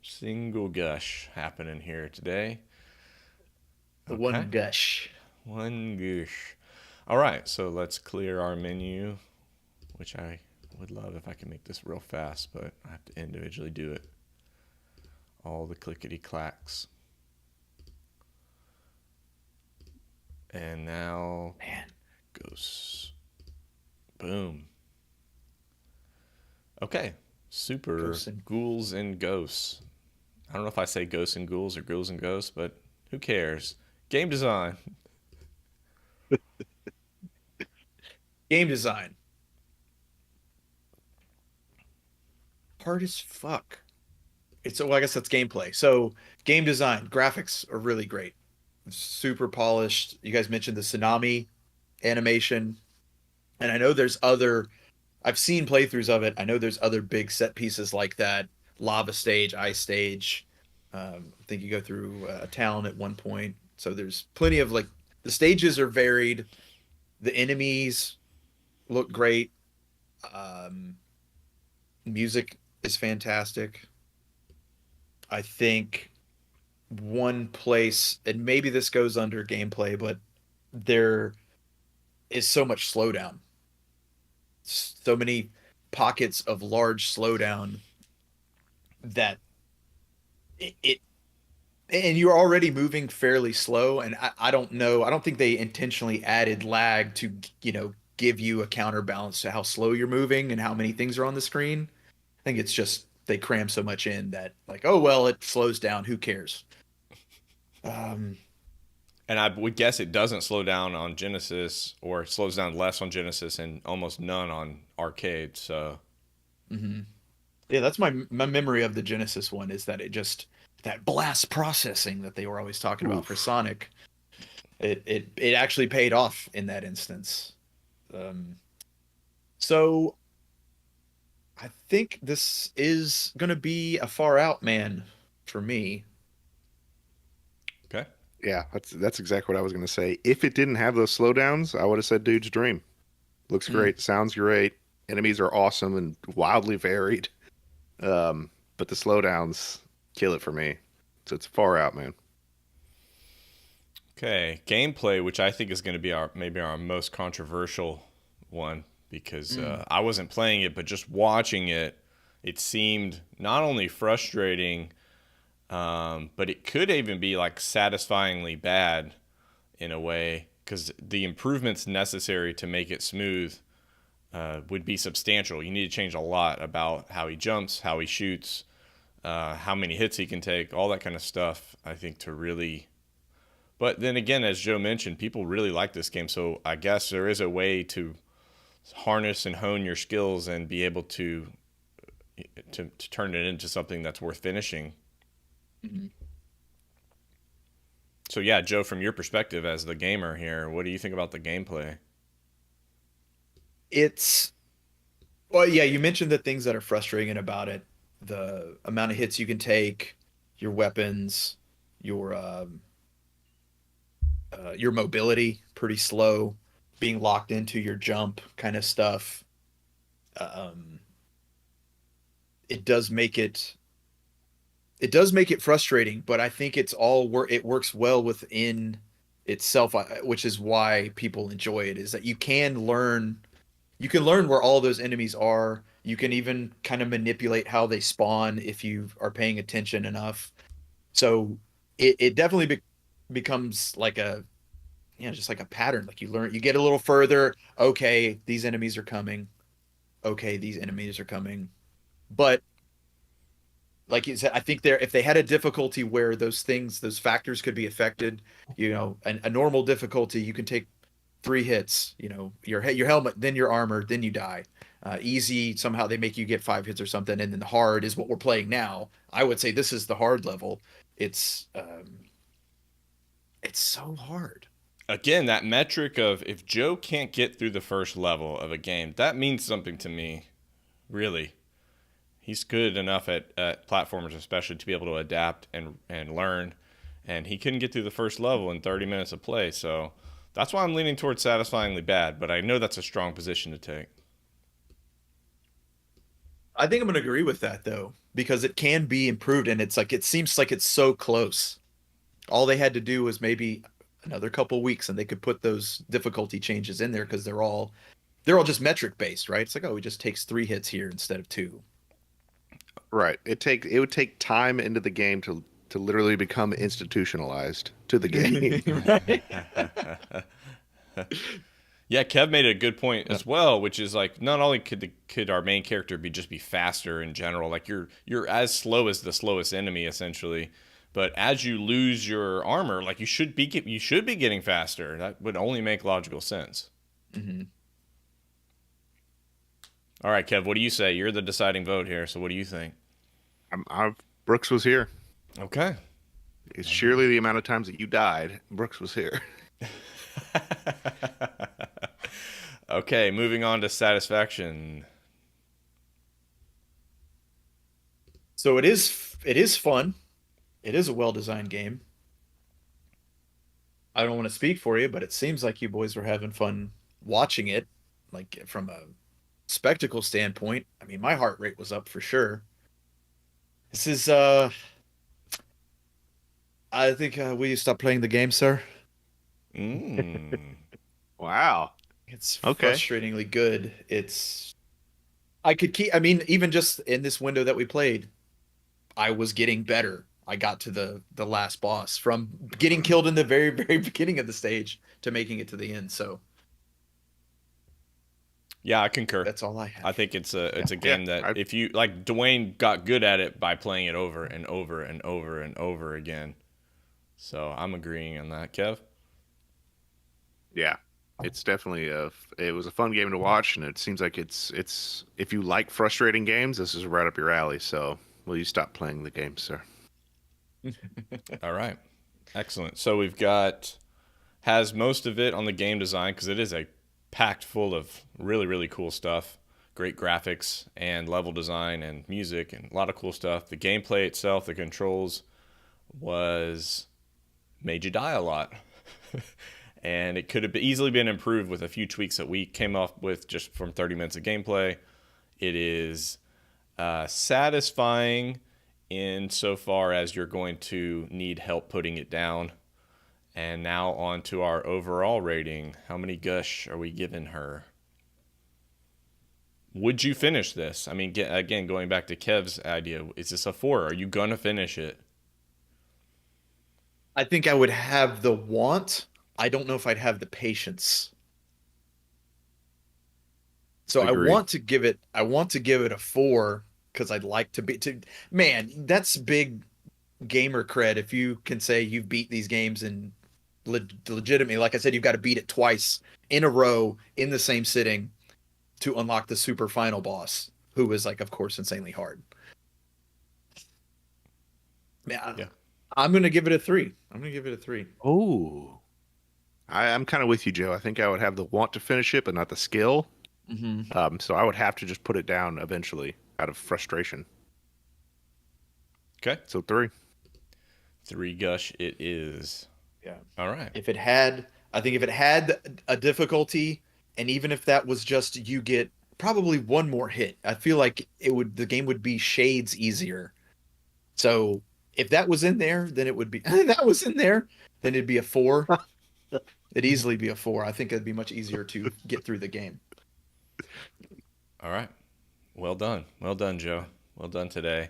Single gush happening here today. The 1 gush. 1 gush. All right, so let's clear our menu, which I would love if I could make this real fast, but I have to individually do it. All the clickety clacks. And now, goes. Boom. Okay, super ghouls and ghosts. I don't know if I say ghosts and ghouls or ghouls and ghosts, but who cares? Game design. Game design. Hard as fuck. well, I guess that's gameplay. So game design, graphics are really great, super polished. You guys mentioned the tsunami animation, and I know there's other. I've seen playthroughs of it. I know there's other big set pieces like that, lava stage, ice stage. I think you go through a town at one point. So there's plenty of like the stages are varied. The enemies look great. Um, Music is fantastic. I think one place, and maybe this goes under gameplay, but there is so much slowdown, so many pockets of large slowdown that it and you're already moving fairly slow. And I don't know, I don't think they intentionally added lag to, give you a counterbalance to how slow you're moving and how many things are on the screen. I think it's just they cram so much in that, like, oh well, it slows down, who cares. um And I would guess it doesn't slow down on Genesis, or it slows down less on Genesis and almost none on arcade. So mhm. Yeah, that's my memory of the Genesis one, is that it just, that blast processing that they were always talking about for Oof. Sonic, it actually paid off in that instance. um so I think this is gonna be a far out man for me. okay. Yeah, that's exactly what I was going to say. If it didn't have those slowdowns, I would have said Dude's Dream. Looks Mm. great, sounds great. Enemies are awesome and wildly varied. But the slowdowns kill it for me. So it's far out, man. Okay, gameplay, which I think is going to be our maybe our most controversial one, because Mm. I wasn't playing it, but just watching it, it seemed not only frustrating, but it could even be like satisfyingly bad in a way, because the improvements necessary to make it smooth would be substantial. You need to change a lot about how he jumps, how he shoots, how many hits he can take, all that kind of stuff. I think to really. But then again, as Joe mentioned, people really like this game, so I guess there is a way to harness and hone your skills and be able to turn it into something that's worth finishing. Mhm. So yeah, Joe, from your perspective as the gamer here, what do you think about the gameplay? It's Well, yeah, you mentioned the things that are frustrating about it. The amount of hits you can take, your weapons, your your mobility pretty slow, being locked into your jump kind of stuff. Um, it does make it frustrating, but I think it works well within itself, which is why people enjoy it. Is that you can learn where all those enemies are. You can even kind of manipulate how they spawn if you are paying attention enough. So it definitely becomes like a, just like a pattern. Like you get a little further. Okay, these enemies are coming. Okay, these enemies are coming. But like you said, I think if they had a difficulty where those factors could be affected, a normal difficulty, you can take three hits, your helmet, then your armor, then you die. Easy, somehow they make you get five hits or something, and then the hard is what we're playing now. I would say this is the hard level. It's so hard. Again, that metric of if Joe can't get through the first level of a game, that means something to me, really. He's good enough at platformers, especially, to be able to adapt and learn. And he couldn't get through the first level in 30 minutes of play. So that's why I'm leaning towards satisfyingly bad. But I know that's a strong position to take. I think I'm gonna agree with that though, because it can be improved, and it seems like it's so close. All they had to do was maybe another couple weeks, and they could put those difficulty changes in there because they're all just metric based, right? It's like, oh, it just takes three hits here instead of two. Right. It would take time into the game to literally become institutionalized to the game. Right. Yeah, Kev made a good point as well, which is like not only could our main character be faster in general, like you're as slow as the slowest enemy essentially, but as you lose your armor, like you should be getting faster. That would only make logical sense. Mhm. All right, Kev, what do you say? You're the deciding vote here, so what do you think? I've Brooks was here. Okay. It's surely the amount of times that you died. Brooks was here. Okay, moving on to satisfaction. So it is fun. It is a well-designed game. I don't want to speak for you, but it seems like you boys were having fun watching it. Like from a spectacle standpoint, I mean, my heart rate was up for sure. This is I think will you stop playing the game, sir? Wow. It's Okay. frustratingly good. I could keep, I mean, even just in this window that we played, I was getting better. I got to the last boss from getting killed in the very, very beginning of the stage to making it to the end. So Yeah, I concur. that's all I have. I think it's a game that if you like, Dwayne got good at it by playing it over and over and over and over again. So I'm agreeing on that, Kev. Yeah. It's definitely it was a fun game to watch, and it seems like it's if you like frustrating games, this is right up your alley. So will you stop playing the game, sir? All right. Excellent. So we've has most of it on the game design, because it is a packed full of really, really cool stuff. Great graphics and level design and music and a lot of cool stuff. The gameplay itself, the controls, made you die a lot. And it could have easily been improved with a few tweaks that we came up with just from 30 minutes of gameplay. It is satisfying insofar as you're going to need help putting it down. And now on to our overall rating. How many gush are we giving her? Would you finish this? I mean, again, going back to Kev's idea, is this a 4? Are you going to finish it? I think I would have the want. I don't know if I'd have the patience. So Agreed. I want to give it a 4 because I'd like man, that's big gamer cred if you can say you've beat these games and legitimately, like I said, you've got to beat it twice in a row in the same sitting to unlock the super final boss, who is, like, of course, insanely hard. Yeah. I'm going to give it a 3. Oh. I'm kind of with you, Joe. I think I would have the want to finish it, but not the skill. Mm-hmm. So I would have to just put it down eventually out of frustration. Okay. So 3. 3 gush it is. Yeah. All right. If it had a difficulty, and even if that was just you get probably one more hit, I feel like the game would be shades easier. So if that was in there, then it would be then it'd be a 4. It'd easily be a 4. I think it'd be much easier to get through the game. All right. Well done, Joe. Well done today.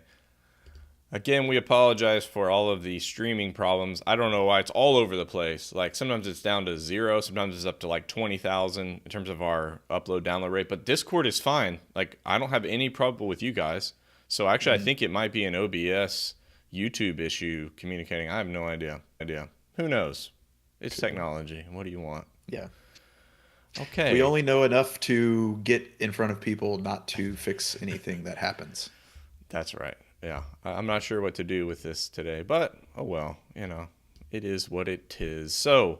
Again, we apologize for all of the streaming problems. I don't know why it's all over the place. Like, sometimes it's down to 0, sometimes it's up to like 20,000 in terms of our upload download rate. But Discord is fine. Like, I don't have any trouble with you guys. So actually, I think it might be an OBS YouTube issue communicating. I have no idea. Who knows? It's technology. What do you want? Yeah. Okay. We only know enough to get in front of people, not to fix anything that happens. That's right. Yeah. I'm not sure what to do with this today, but oh well, it is what it is. So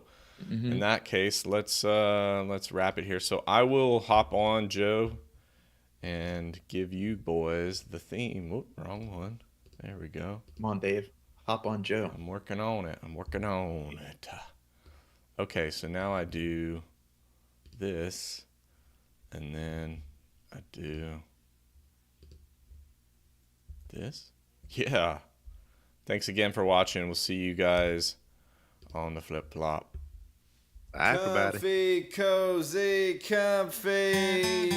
in that case, let's wrap it here. So I will hop on, Joe, and give you boys the theme. Whoop, wrong one. There we go. Come on, Dave. Hop on, Joe. I'm working on it. Okay, so now I do this, and then I do this. Yeah. Thanks again for watching. We'll see you guys on the flip flop. Bye, everybody. Kohzee, comfy.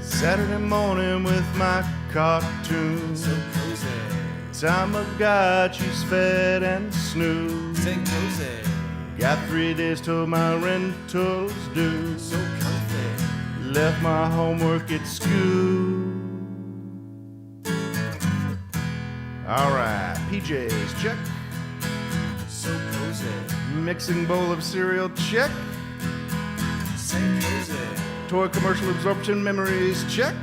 Saturday morning with my cartoon. So cozy, Tamagotchi's fed and snoozed. say cozy, Got 3 days till my rental's due. so comfy, Left my homework at school. Alright, PJs, check. so cozy, Mixing bowl of cereal, check. say cozy, Toy commercial absorption memories, check.